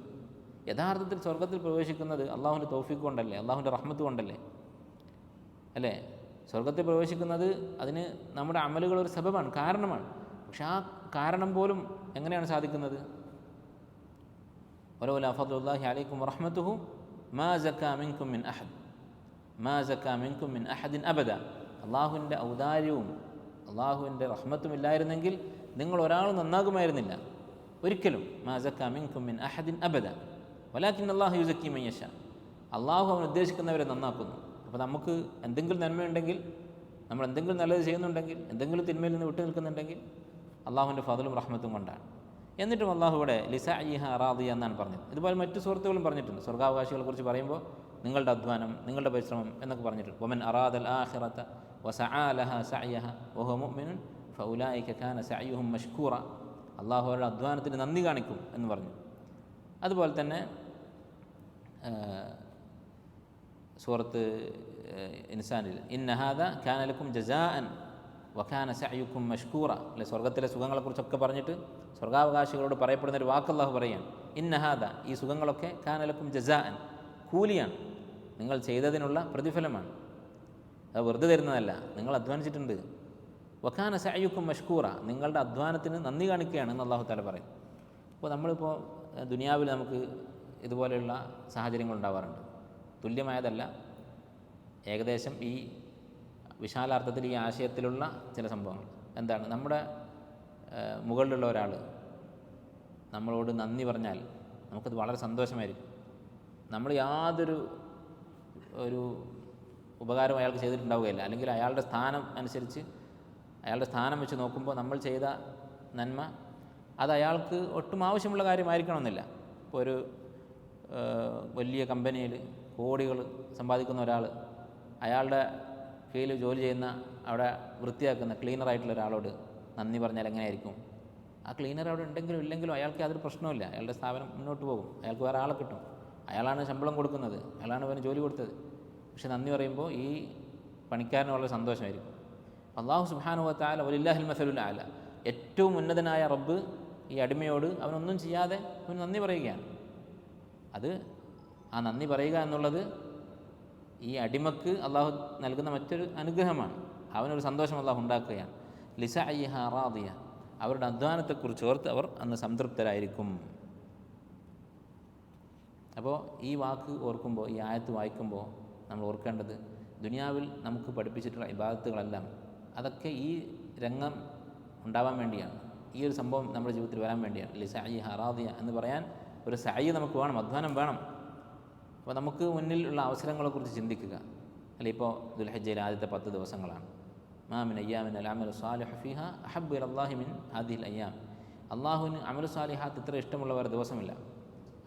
Speaker 1: യഥാർത്ഥത്തിൽ സ്വർഗത്തിൽ പ്രവേശിക്കുന്നത് അള്ളാഹുവിൻ്റെ തൗഫീഖ് കൊണ്ടല്ലേ, അള്ളാഹുവിൻ്റെ റഹ്മത്ത് കൊണ്ടല്ലേ, അല്ലേ? സ്വർഗത്തിൽ പ്രവേശിക്കുന്നത് അതിന് നമ്മുടെ അമലുകൾ ഒരു സബബാണ്, കാരണമാണ്. പക്ഷെ ആ കാരണം പോലും എങ്ങനെയാണ് സാധിക്കുന്നത്? വലൗലാ ഫദ്ലുല്ലാഹി അലൈക്കും വറഹ്മത്തുഹു മാ സക്കാ മിൻകും മിൻ അഹദ്, മാ സക്കാ മിൻകും മിൻ അഹദിൻ അബദ. അള്ളാഹുവിൻ്റെ ഔദാര്യവും അള്ളാഹുവിൻ്റെ റഹ്മത്തും ഇല്ലായിരുന്നെങ്കിൽ നിങ്ങൾ ഒരാൾ നന്നാകുമായിരുന്നില്ല ഒരിക്കലും. മാ സക്കാ മിൻകും മിൻ അഹദിൻ അബദ വലാകിൻ അല്ലാഹു യുസക്കി മൻ യശാ. അള്ളാഹു അവൻ ഉദ്ദേശിക്കുന്നവരെ നന്നാക്കുന്നു. അപ്പോൾ നമുക്ക് എന്തെങ്കിലും നന്മയുണ്ടെങ്കിൽ, നമ്മൾ എന്തെങ്കിലും നല്ലത് ചെയ്യുന്നുണ്ടെങ്കിൽ, എന്തെങ്കിലും തിന്മയിൽ നിന്ന് വിട്ടു നിൽക്കുന്നുണ്ടെങ്കിൽ അള്ളാഹുവിൻ്റെ ഫضലും റഹ്മത്തും കൊണ്ടാണ്. എന്നിട്ടും അള്ളാഹു ഇവിടെ ലിസഇഹ റാദിയ എന്നാണ് പറഞ്ഞത്. ഇതുപോലെ മറ്റു സുഹൃത്തുക്കളും പറഞ്ഞിട്ടുണ്ട്. സ്വർഗ്ഗാവകാശികളെ കുറിച്ച് പറയുമ്പോൾ നിങ്ങളുടെ അധ്വാനം, നിങ്ങളുടെ പരിശ്രമം എന്നൊക്കെ പറഞ്ഞിട്ടുണ്ട്. വമൻ അറാദൽ ആഖിറത വസആ ലഹാ സഅയഹ വഹുവ മുഅ്മിനുൻ ഫഉലൈക കാന സഅയുഹും മഷ്കൂറ. അള്ളാഹു അവരുടെ അധ്വാനത്തിന് നന്ദി കാണിക്കും എന്ന് പറഞ്ഞു. അതുപോലെ തന്നെ സൂറത്ത് ഇൻസാനിൽ ഇന്ന ഹാദ കാന ലക്കും ജസാഅൻ വകാന സഅയുക്കും മഷ്കൂറ, അല്ലെ? സ്വർഗത്തിലെ സുഖങ്ങളെക്കുറിച്ചൊക്കെ പറഞ്ഞിട്ട് സ്വർഗാവകാശികളോട് പറയപ്പെടുന്നൊരു വാക്ക് അല്ലാഹു പറയുകയാണ്, ഇന്ന ഹാദ, ഈ സുഖങ്ങളൊക്കെ കാന ലക്കും ജസാഅൻ, കൂലിയാണ്, നിങ്ങൾ ചെയ്തതിനുള്ള പ്രതിഫലമാണ്, അത് വെറുതെ തരുന്നതല്ല, നിങ്ങൾ അധ്വാനിച്ചിട്ടുണ്ട്. വകാന സഅയുക്കും മഷ്കൂറ, നിങ്ങളുടെ അധ്വാനത്തിന് നന്ദി കാണിക്കുകയാണ് എന്ന് അല്ലാഹു തആല പറയും. അപ്പോൾ നമ്മളിപ്പോൾ ദുനിയാവിൽ നമുക്ക് ഇതുപോലെയുള്ള സാഹചര്യങ്ങൾ ഉണ്ടാവാറുണ്ട്. തുല്യമായതല്ല, ഏകദേശം ഈ വിശാലാർത്ഥത്തിൽ ഈ ആശയത്തിലുള്ള ചില സംഭവങ്ങൾ. എന്താണ്? നമ്മുടെ മുകളിലുള്ള ഒരാൾ നമ്മളോട് നന്ദി പറഞ്ഞാൽ നമുക്കത് വളരെ സന്തോഷമായിരിക്കും. നമ്മൾ യാതൊരു ഉപകാരം അയാൾക്ക് ചെയ്തിട്ടുണ്ടാവുകയില്ല, അല്ലെങ്കിൽ അയാളുടെ സ്ഥാനം അനുസരിച്ച്, അയാളുടെ സ്ഥാനം വെച്ച് നോക്കുമ്പോൾ നമ്മൾ ചെയ്ത നന്മ അത് അയാൾക്ക് ഒട്ടും ആവശ്യമുള്ള കാര്യമായിരിക്കണമെന്നില്ല. ഇപ്പോൾ ഒരു വലിയ കമ്പനിയിൽ കോടികൾ സമ്പാദിക്കുന്ന ഒരാൾ അയാളുടെ കീഴിൽ ജോലി ചെയ്യുന്ന, അവിടെ വൃത്തിയാക്കുന്ന ക്ലീനറായിട്ടുള്ള ഒരാളോട് നന്ദി പറഞ്ഞാൽ എങ്ങനെയായിരിക്കും? ആ ക്ലീനർ അവിടെ ഉണ്ടെങ്കിലും ഇല്ലെങ്കിലും അയാൾക്ക് യാതൊരു പ്രശ്നവുമില്ല, അയാളുടെ സ്ഥാപനം മുന്നോട്ട് പോകും, അയാൾക്ക് വേറെ ആളെ കിട്ടും, അയാളാണ് ശമ്പളം കൊടുക്കുന്നത്, അയാളാണ് അവന് ജോലി കൊടുത്തത്. പക്ഷെ നന്ദി പറയുമ്പോൾ ഈ പണിക്കാരന് വളരെ സന്തോഷമായിരിക്കും. അല്ലാഹു സുബ്ഹാനഹു വ തആല വലില്ലാഹിൽ മസലുൽ അഅല, ഏറ്റവും ഉന്നതനായ റബ്ബ് ഈ അടിമയോട് അവനൊന്നും ചെയ്യാതെ അവൻ നന്ദി പറയുകയാണ്. അത് ആ നന്ദി പറയുക എന്നുള്ളത് ഈ അടിമക്ക് അള്ളാഹു നൽകുന്ന മറ്റൊരു അനുഗ്രഹമാണ്. അവനൊരു സന്തോഷം അള്ളാഹു ഉണ്ടാക്കുകയാണ്. ലിസഇഹ റാദിയ, അവരുടെ അധ്വാനത്തെക്കുറിച്ച് ഓർത്ത് അവർ അന്ന് സംതൃപ്തരായിരിക്കും. അപ്പോൾ ഈ വാക്ക് ഓർക്കുമ്പോൾ, ഈ ആയത്ത് വായിക്കുമ്പോൾ നമ്മൾ ഓർക്കേണ്ടത്, ദുനിയാവിൽ നമുക്ക് പഠിപ്പിച്ചിട്ടുള്ള ഇബാദത്തുകളെല്ലാം അതൊക്കെ ഈ രംഗം ഉണ്ടാവാൻ വേണ്ടിയാണ്, ഈ ഒരു സംഭവം നമ്മുടെ ജീവിതത്തിൽ വരാൻ വേണ്ടിയാണ്. ലിസഇഹ റാദിയ എന്ന് പറയാൻ ഒരു സഅയ് നമുക്ക് വേണം, അധ്വാനം വേണം. അപ്പോൾ നമുക്ക് മുന്നിൽ ഉള്ള അവസരങ്ങളെക്കുറിച്ച് ചിന്തിക്കുക. അല്ലെ, ഇപ്പോൾ ദുൽഹജ്ജയിലെ ആദ്യത്തെ 10 ദിവസങ്ങളാണ്. മാ മിൻ അയ്യാമിൻ അൽ അമലു സാലിഹു ഫീഹ അഹബ്ബു ഇലല്ലാഹി മിൻ ഹാദിഹിൽ അയ്യാം. അള്ളാഹുവിന് അമലു സാലിഹാത്ത് ഇത്ര ഇഷ്ടമുള്ള വേറെ ദിവസമില്ല.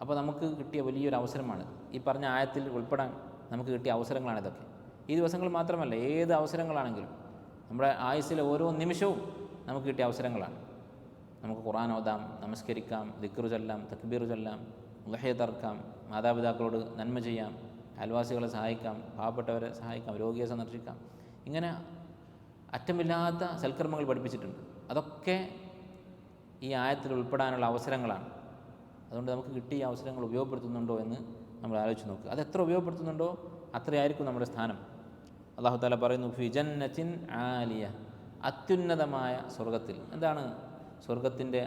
Speaker 1: അപ്പോൾ നമുക്ക് കിട്ടിയ വലിയൊരു അവസരമാണ് ഈ പറഞ്ഞ ആയത്തിൽ ഉൾപ്പെടാൻ നമുക്ക് കിട്ടിയ അവസരങ്ങളാണ് ഇതൊക്കെ. ഈ ദിവസങ്ങൾ മാത്രമല്ല, ഏത് അവസരങ്ങളാണെങ്കിലും നമ്മുടെ ആയുസ്സിലെ ഓരോ നിമിഷവും നമുക്ക് കിട്ടിയ അവസരങ്ങളാണ്. നമുക്ക് ഖുർആൻ ഓതാം, നമസ്കരിക്കാം, ദിക്റ് ചൊല്ലാം, തക്ബീർ ചൊല്ലാം, ഉളഹിയ തറക്കാം, മാതാപിതാക്കളോട് നന്മ ചെയ്യാം, അയൽവാസികളെ സഹായിക്കാം, പാവപ്പെട്ടവരെ സഹായിക്കാം, രോഗിയെ സന്ദർശിക്കാം. ഇങ്ങനെ അറ്റമില്ലാത്ത സൽക്കർമ്മങ്ങൾ പഠിപ്പിച്ചിട്ടുണ്ട്. അതൊക്കെ ഈ ആയത്തിൽ ഉൾപ്പെടാനുള്ള അവസരങ്ങളാണ്. അതുകൊണ്ട് നമുക്ക് കിട്ടിയ അവസരങ്ങൾ ഉപയോഗപ്പെടുത്തുന്നുണ്ടോ എന്ന് നമ്മൾ ആലോചിച്ച് നോക്കുക. അതെത്ര ഉപയോഗപ്പെടുത്തുന്നുണ്ടോ അത്രയായിരിക്കും നമ്മുടെ സ്ഥാനം. അല്ലാഹു തആല പറയുന്നു, ഫി ജന്നത്തിൻ ആലിയ, അത്യുന്നതമായ സ്വർഗത്തിൽ. എന്താണ് സ്വർഗത്തിൻ്റെ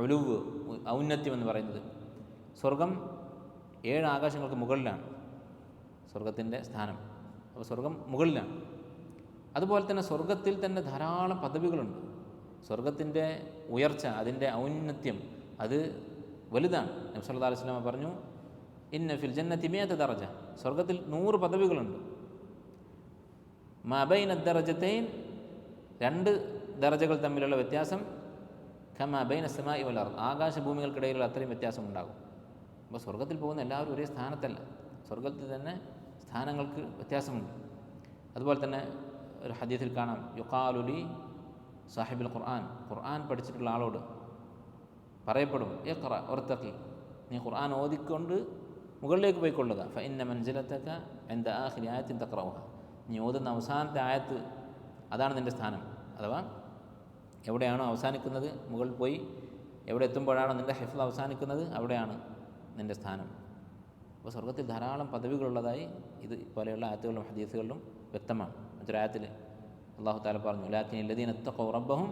Speaker 1: ഉലുവ്, ഔന്നത്യം എന്ന് പറയുന്നത്? സ്വർഗം 7 ആകാശങ്ങൾക്ക് മുകളിലാണ് സ്വർഗത്തിൻ്റെ സ്ഥാനം. അപ്പോൾ സ്വർഗം മുകളിലാണ്. അതുപോലെ തന്നെ സ്വർഗത്തിൽ തന്നെ ധാരാളം പദവികളുണ്ട്. സ്വർഗത്തിൻ്റെ ഉയർച്ച, അതിൻ്റെ ഔന്നത്യം അത് വലുതാണ്. നബി സല്ലല്ലാഹു അലൈഹി വസല്ലം പറഞ്ഞു, ഇന്ന ഫിൽ ജന്നതി മിഅത ദറജ, സ്വർഗത്തിൽ 100 പദവികളുണ്ട്. മാ ബൈന ദറജതൈൻ, 2 ദറജകൾ തമ്മിലുള്ള വ്യത്യാസം കമാ ബൈന സമാഇ വൽ അർദ്, ആകാശഭൂമികൾക്കിടയിലുള്ള അത്രയും വ്യത്യാസം ഉണ്ടാകും. അപ്പോൾ സ്വർഗത്തിൽ പോകുന്ന എല്ലാവരും ഒരേ സ്ഥാനത്തല്ല, സ്വർഗത്തിൽ തന്നെ സ്ഥാനങ്ങൾക്ക് വ്യത്യാസമുണ്ട്. അതുപോലെ തന്നെ ഒരു ഹദീസിൽ കാണാം, യുഖാലു ലി സാഹിബുൽ ഖുർആൻ, ഖുർആൻ പഠിച്ചിട്ടുള്ള ആളോട് പറയപ്പെടും, ഇഖ്റ വർതഖി, നീ ഖുർആൻ ഓതിക്കൊണ്ട് മുകളിലേക്ക് പോയിക്കൊള്ളുക. ഫഇന്ന മൻസിലതക ഇൻദ ആഖിരി ആയത്തിൻ തഖറഉഹ, നീ ഓതുന്ന അവസാനത്തെ ആയത്ത് അതാണ് നിൻ്റെ സ്ഥാനം. അഥവാ എവിടെയാണോ അവസാനിക്കുന്നത് മുകളിൽ പോയി എവിടെ എത്തുമ്പോഴാണോ നിൻ്റെ ഹിഫ്ള് അവസാനിക്കുന്നത് അവിടെയാണ് നിൻ്റെ സ്ഥാനം. അപ്പോൾ സ്വർഗത്തിൽ ധാരാളം പദവികളുള്ളതായി ഇത് പോലെയുള്ള ആയത്തുകളിലും ഹദീസുകളിലും വ്യക്തമാണ്. മറ്റൊരായത്തിൽ അല്ലാഹു തആല പറഞ്ഞു, ലാകിൻ ലദീന തഖൗ റബ്ബഹും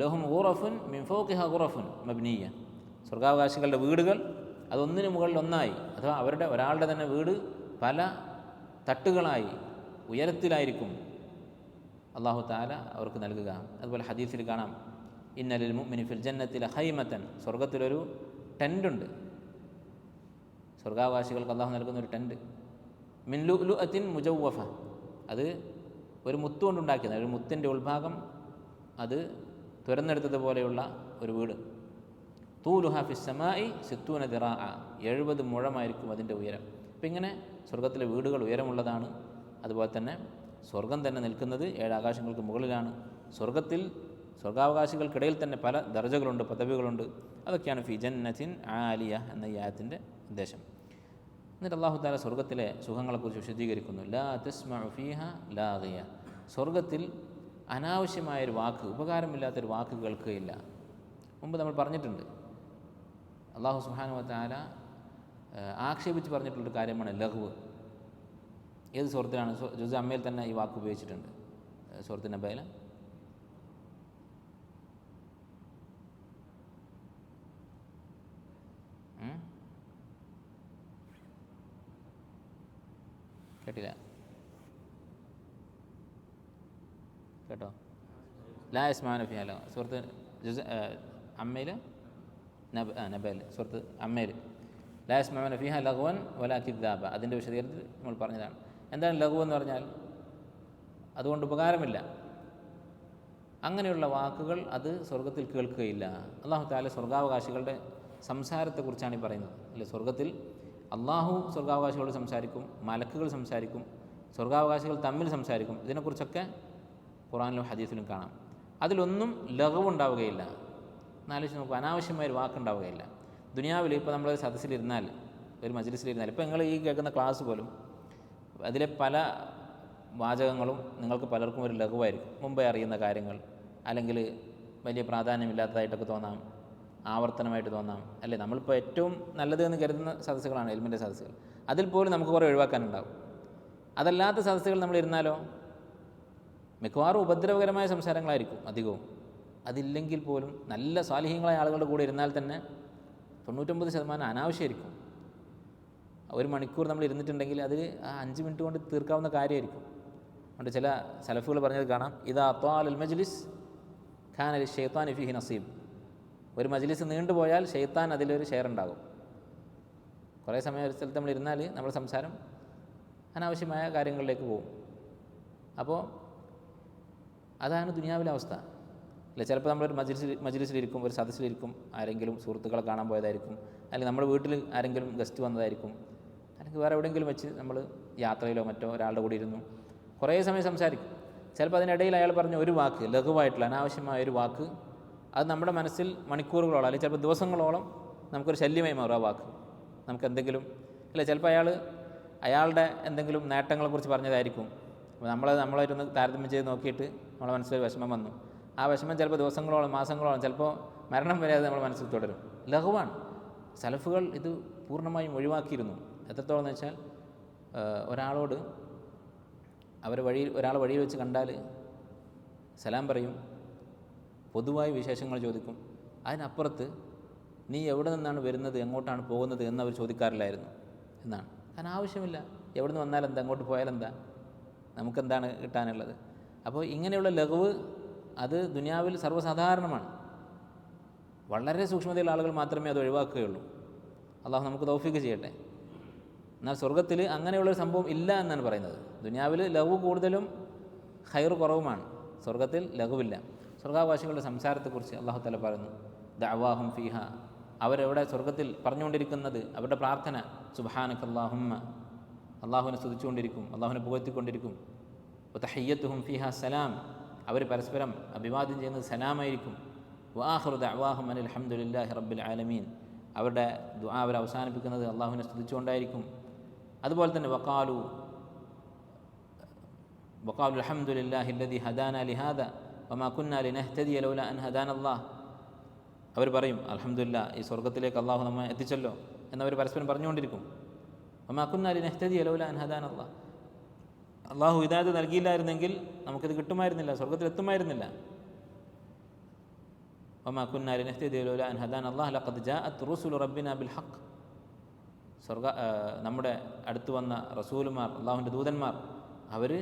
Speaker 1: ലഹും ഗുറഫുൻ മിൻ ഫൗഖിഹാ ഗുറഫുൻ മബ്നിയ്യ, സ്വർഗാവകാശികളുടെ വീടുകൾ അതൊന്നിനു മുകളിൽ ഒന്നായി, അഥവാ അവരുടെ ഒരാളുടെ തന്നെ വീട് പല തട്ടുകളായി ഉയരത്തിലായിരിക്കും അല്ലാഹു തആല അവർക്ക് നൽകുക. അതുപോലെ ഹദീസിൽ കാണാം, ഇന്ന ലിൽ മുഅ്മിനി ഫിൽ ജന്നത്തി ലഖൈമതൻ, സ്വർഗത്തിലൊരു ടെൻ്റുണ്ട്, സ്വർഗാവകാശികൾക്ക് അല്ലാഹു നൽകുന്ന ഒരു ടെൻ്റ്. മിൻ ലുഅത്തിൻ മുജവ്വഫ, അത് ഒരു മുത്തുകൊണ്ടുണ്ടാക്കിയത്, ഒരു മുത്തിൻ്റെ ഉൾഭാഗം അത് തുരന്നെടുത്തതുപോലെയുള്ള ഒരു വീട്. തൂലുഹ ഫിസ് സമാഇ 60 ദിറാഅ, 70 മുഴമായിരിക്കും അതിൻ്റെ ഉയരം. അപ്പം ഇങ്ങനെ സ്വർഗത്തിലെ വീടുകൾ ഉയരമുള്ളതാണ്. അതുപോലെ തന്നെ സ്വർഗം തന്നെ നിൽക്കുന്നത് 7 ആകാശങ്ങൾക്ക് മുകളിലാണ്. സ്വർഗത്തിൽ സ്വർഗാവകാശികൾക്കിടയിൽ തന്നെ പല ദർജകളുണ്ട്, പദവികളുണ്ട്. അതൊക്കെയാണ് ഫി ജന്നത്തിൻ ആലിയ എന്ന ഈ ആയത്തിൻ്റെ ഉദ്ദേശം. എന്നിട്ട് അല്ലാഹു തആല സ്വർഗത്തിലെ സുഖങ്ങളെക്കുറിച്ച് വിശദീകരിക്കുന്നു, ലാ തസ്മഉ ഫീഹ ലാഗിയ, സ്വർഗത്തിൽ അനാവശ്യമായൊരു വാക്ക്, ഉപകാരമില്ലാത്തൊരു വാക്ക് കേൾക്കുകയില്ല. മുമ്പ് നമ്മൾ പറഞ്ഞിട്ടുണ്ട്, അല്ലാഹു സുബ്ഹാനഹു വ തആല ആക്ഷേപിച്ച് പറഞ്ഞിട്ടുള്ളൊരു കാര്യമാണ് ലഹ്വ്. ഏത് സൂറത്തിലാണ്? ജുസ് അമ്മയിൽ തന്നെ ഈ വാക്ക് ഉപയോഗിച്ചിട്ടുണ്ട്. സൂറത്ത് നബയിൽ കേട്ടില്ല, കേട്ടോ? ലാ യസ്മഊന ഫീഹാ ലഗ്വൻ, സൂറത്ത് ജുസ് അമ്മയിൽ നബയിൽ, സൂറത്ത് അമ്മയിൽ ലാ യസ്മഊന ഫീഹാ ലഗ്വൻ വലാ കിദ്ദാബ, അതിൻ്റെ വിശദീകരണത്തിൽ നമ്മൾ പറഞ്ഞതാണ്. എന്താണ് ലഘു എന്ന് പറഞ്ഞാൽ? അതുകൊണ്ട് ഉപകാരമില്ല, അങ്ങനെയുള്ള വാക്കുകൾ അത് സ്വർഗത്തിൽ കേൾക്കുകയില്ല. അല്ലാഹു തആല സ്വർഗാവകാശികളുടെ സംസാരത്തെക്കുറിച്ചാണ് ഈ പറയുന്നത് അല്ലേ. സ്വർഗത്തിൽ അള്ളാഹു സ്വർഗാവകാശികളോട് സംസാരിക്കും, മലക്കുകൾ സംസാരിക്കും, സ്വർഗാവകാശികൾ തമ്മിൽ സംസാരിക്കും. ഇതിനെക്കുറിച്ചൊക്കെ ഖുർആനിലും ഹദീസിലും കാണാം. അതിലൊന്നും ലഘു ഉണ്ടാവുകയില്ല. എന്നാലോചിച്ച് നോക്കുക, അനാവശ്യമായൊരു വാക്കുണ്ടാവുകയില്ല. ദുനിയാവിൽ ഇപ്പോൾ നമ്മളൊരു സദസ്സിലിരുന്നാൽ, ഒരു മജ്ലിസിലിരുന്നാൽ, ഇപ്പോൾ നിങ്ങൾ ഈ കേൾക്കുന്ന ക്ലാസ് പോലും അതിലെ പല വാചകങ്ങളും നിങ്ങൾക്ക് പലർക്കും ഒരു ലഘുവായിരിക്കും, മുമ്പേ അറിയുന്ന കാര്യങ്ങൾ, അല്ലെങ്കിൽ വലിയ പ്രാധാന്യമില്ലാത്തതായിട്ടൊക്കെ തോന്നാം, ആവർത്തനമായിട്ട് തോന്നാം അല്ലേ. നമ്മളിപ്പോൾ ഏറ്റവും നല്ലത് എന്ന് കരുതുന്ന സദസ്സുകളാണ് എൽമിൻ്റെ സദസ്സുകൾ. അതിൽ പോലും നമുക്ക് കുറേ ഒഴിവാക്കാനുണ്ടാവും. അതല്ലാത്ത സദസ്സുകൾ നമ്മളിരുന്നാലോ മിക്കവാറും ഉപദ്രവകരമായ സംസാരങ്ങളായിരിക്കും അധികവും. അതില്ലെങ്കിൽ പോലും നല്ല സ്വാലിഹീങ്ങളായ ആളുകളുടെ കൂടെ ഇരുന്നാൽ തന്നെ 99% അനാവശ്യമായിരിക്കും. 1 മണിക്കൂർ നമ്മൾ ഇരുന്നിട്ടുണ്ടെങ്കിൽ അത് 5 മിനിറ്റ് കൊണ്ട് തീർക്കാവുന്ന കാര്യമായിരിക്കും. അതുകൊണ്ട് ചില സലഫുകൾ പറഞ്ഞത് കാണാം, ഇദാ ത്വാലൽ മജ്ലിസ് കാന ലിശ്ശൈത്താനി ഫീഹി നസീബ്, ഒരു മജ്ലിസ് നീണ്ടുപോയാൽ ഷെയ്ത്താൻ അതിലൊരു ഷെയർ ഉണ്ടാകും. കുറേ സമയം ഒരു സ്ഥലത്ത് നമ്മൾ ഇരുന്നാൽ നമ്മുടെ സംസാരം അനാവശ്യമായ കാര്യങ്ങളിലേക്ക് പോകും. അപ്പോൾ അതാണ് ദുനിയാവിലെ അവസ്ഥ അല്ലേ. ചിലപ്പോൾ നമ്മളൊരു മജ്ലിസിലിരിക്കും, ഒരു സദസ്സിലിരിക്കും, ആരെങ്കിലും സുഹൃത്തുക്കളെ കാണാൻ പോയതായിരിക്കും, അല്ലെങ്കിൽ നമ്മുടെ വീട്ടിൽ ആരെങ്കിലും ഗസ്റ്റ് വന്നതായിരിക്കും, അല്ലെങ്കിൽ വേറെ എവിടെയെങ്കിലും വെച്ച് നമ്മൾ യാത്രയിലോ മറ്റോ ഒരാളുടെ കൂടി ഇരുന്നു കുറേ സമയം സംസാരിക്കും. ചിലപ്പോൾ അതിനിടയിൽ അയാൾ പറഞ്ഞ ഒരു വാക്ക്, ലഘുവായിട്ടുള്ള അനാവശ്യമായൊരു വാക്ക്, അത് നമ്മുടെ മനസ്സിൽ മണിക്കൂറുകളോളം അല്ലെങ്കിൽ ചിലപ്പോൾ ദിവസങ്ങളോളം നമുക്കൊരു ശല്യമായി മാറും ആ വാക്ക്. നമുക്ക് എന്തെങ്കിലും അല്ലേ, ചിലപ്പോൾ അയാളുടെ എന്തെങ്കിലും നേട്ടങ്ങളെക്കുറിച്ച് പറഞ്ഞതായിരിക്കും. അപ്പോൾ നമ്മളായിട്ടൊന്ന് താരതമ്യം ചെയ്ത് നോക്കിയിട്ട് നമ്മളെ മനസ്സിലൊരു വിഷമം വന്നു. ആ വിഷമം ചിലപ്പോൾ ദിവസങ്ങളോളം മാസങ്ങളോളം ചിലപ്പോൾ മരണം വരെ അത് നമ്മുടെ മനസ്സിൽ തുടരും. ലഘുവാണ്. സലഫുകൾ ഇത് പൂർണ്ണമായും ഒഴിവാക്കിയിരുന്നു. എത്രത്തോളം എന്ന് വെച്ചാൽ, ഒരാളോട് ഒരാൾ വഴിയിൽ വെച്ച് കണ്ടാൽ സലാം പറയും, പൊതുവായി വിശേഷങ്ങൾ ചോദിക്കും. അതിനപ്പുറത്ത് നീ എവിടെ നിന്നാണ് വരുന്നത്, എങ്ങോട്ടാണ് പോകുന്നത് എന്നവർ ചോദിക്കാറില്ലായിരുന്നു എന്നാണ്. കാരണം ആവശ്യമില്ല, എവിടെ നിന്ന് വന്നാലെന്താ, അങ്ങോട്ട് പോയാലെന്താ, നമുക്കെന്താണ് കിട്ടാനുള്ളത്. അപ്പോൾ ഇങ്ങനെയുള്ള ലഘുവ് അത് ദുനിയാവിൽ സർവ്വസാധാരണമാണ്. വളരെ സൂക്ഷ്മതയുള്ള ആളുകൾ മാത്രമേ അത് ഒഴിവാക്കുകയുള്ളൂ. അള്ളാഹു നമുക്ക് തൗഫീഖ് ചെയ്യട്ടെ. എന്നാൽ സ്വർഗത്തിൽ അങ്ങനെയുള്ളൊരു സംഭവം ഇല്ല എന്നാണ് പറയുന്നത്. ദുനിയാവിൽ ലഘു കൂടുതലും ഖൈർ കുറവുമാണ്, സ്വർഗത്തിൽ ലഘുവില്ല. സ്വർഗാവാസികളുടെ സംസാരത്തെക്കുറിച്ച് അള്ളാഹു തആല പറയുന്നു, ദഅവാഹും ഫീഹ, അവരെവിടെ സ്വർഗത്തിൽ പറഞ്ഞുകൊണ്ടിരിക്കുന്നത്, അവരുടെ പ്രാർത്ഥന സുബ്ഹാനക അല്ലാഹുമ്മ, അള്ളാഹുവിനെ സ്തുതിച്ചുകൊണ്ടിരിക്കും, അള്ളാഹുവിനെ പുകഴ്ത്തിക്കൊണ്ടിരിക്കും. വതഹിയ്യത്തുഹും ഫീഹ സലാം, അവർ പരസ്പരം അഭിവാദ്യം ചെയ്യുന്നത് സലാമായിരിക്കും. വആഖിറു ദഅവാഹും അനിൽ ഹംദുലില്ലാഹി റബ്ബിൽ ആലമീൻ, അവരുടെ ദുആ അവർ അവസാനിപ്പിക്കുന്നത് അള്ളാഹുവിനെ സ്തുതിച്ചുകൊണ്ടായിരിക്കും. അതുപോലെ തന്നെ വഖാലു അൽഹംദുലില്ലാഹി അല്ലദീ ഹദാനാ ലിഹാദാ വമാ കുന്നാ ലിനഹ്തദിയ ലൗലാ അൻ ഹദാനല്ലാഹ്, അവർ പറയും അൽഹംദുലില്ലാ, ഈ സ്വർഗത്തിലേക്ക് അള്ളാഹു നമ്മെ എത്തിച്ചല്ലോ എന്നവർ പരസ്പരം പറഞ്ഞുകൊണ്ടിരിക്കും. വമാ കുന്നാ ലിനഹ്തദിയ ലൗലാ അൻ ഹദാനല്ലാഹ്, അള്ളാഹു ഹിദായത്ത് നൽകിയില്ലായിരുന്നെങ്കിൽ നമുക്കിത് കിട്ടുമായിരുന്നില്ല, സ്വർഗത്തിലെത്തുമായിരുന്നില്ല. വമാ കുന്നാ ലിനഹ്തദിയ ലൗലാ അൻ ഹദാനല്ലാഹ് ലഖദ് ജാഅത് റുസുലു റബ്ബിനാ ബിൽ ഹഖ്, നമ്മുടെ അടുത്ത് വന്ന റസൂലുമാർ, അള്ളാഹുവിൻ്റെ ദൂതന്മാർ, അവർ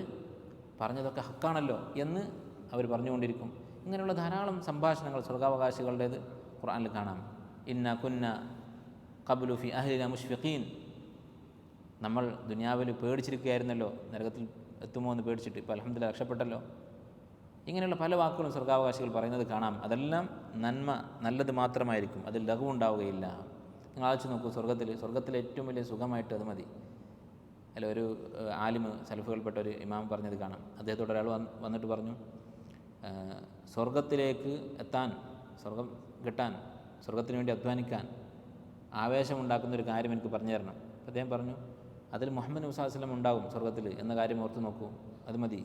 Speaker 1: പറഞ്ഞതൊക്കെ ഹക്കാണല്ലോ എന്ന് അവർ പറഞ്ഞുകൊണ്ടിരിക്കും. ഇങ്ങനെയുള്ള ധാരാളം സംഭാഷണങ്ങൾ സ്വർഗാവകാശികളുടേത് ഖുർആനിൽ കാണാം. ഇന്ന കുന്ന ഖബ്ലു ഫി അഹ്ലിനാ മുഷ്ഫിഖീൻ, നമ്മൾ ദുനിയാവിൽ പേടിച്ചിരിക്കുകയായിരുന്നല്ലോ, നരകത്തിൽ എത്തുമോ എന്ന് പേടിച്ചിട്ട്, ഇപ്പോൾ അൽഹംദുലില്ലാഹ് രക്ഷപ്പെട്ടല്ലോ. ഇങ്ങനെയുള്ള പല വാക്കുകളും സ്വർഗാവകാശികൾ പറയുന്നത് കാണാം. അതെല്ലാം നന്മ, നല്ലത് മാത്രമായിരിക്കും, അതിൽ ലഘുവുണ്ടാവുകയില്ല. നിങ്ങൾ ആലോചിച്ച് നോക്കൂ, സ്വർഗത്തിൽ ഏറ്റവും വലിയ സുഖമായിട്ട് അത് മതി. അല്ല, ഒരു ആലിമ് സലഫുകൾപ്പെട്ട ഒരു ഇമാം പറഞ്ഞത് കാണാം. അദ്ദേഹത്തോട് ഒരാൾ വന്നിട്ട് പറഞ്ഞു, സ്വർഗത്തിലേക്ക് എത്താൻ, സ്വർഗം കിട്ടാൻ, സ്വർഗത്തിന് വേണ്ടി അധ്വാനിക്കാൻ ആവേശമുണ്ടാക്കുന്നൊരു കാര്യം എനിക്ക് പറഞ്ഞു തരണം. അദ്ദേഹം പറഞ്ഞു, അതിൽ മുഹമ്മദ് നബി സ്വല്ലല്ലാഹു അലൈഹി വസല്ലം ഉണ്ടാകും സ്വർഗത്തിൽ എന്ന കാര്യം ഓർത്ത് നോക്കൂ, അത് മതി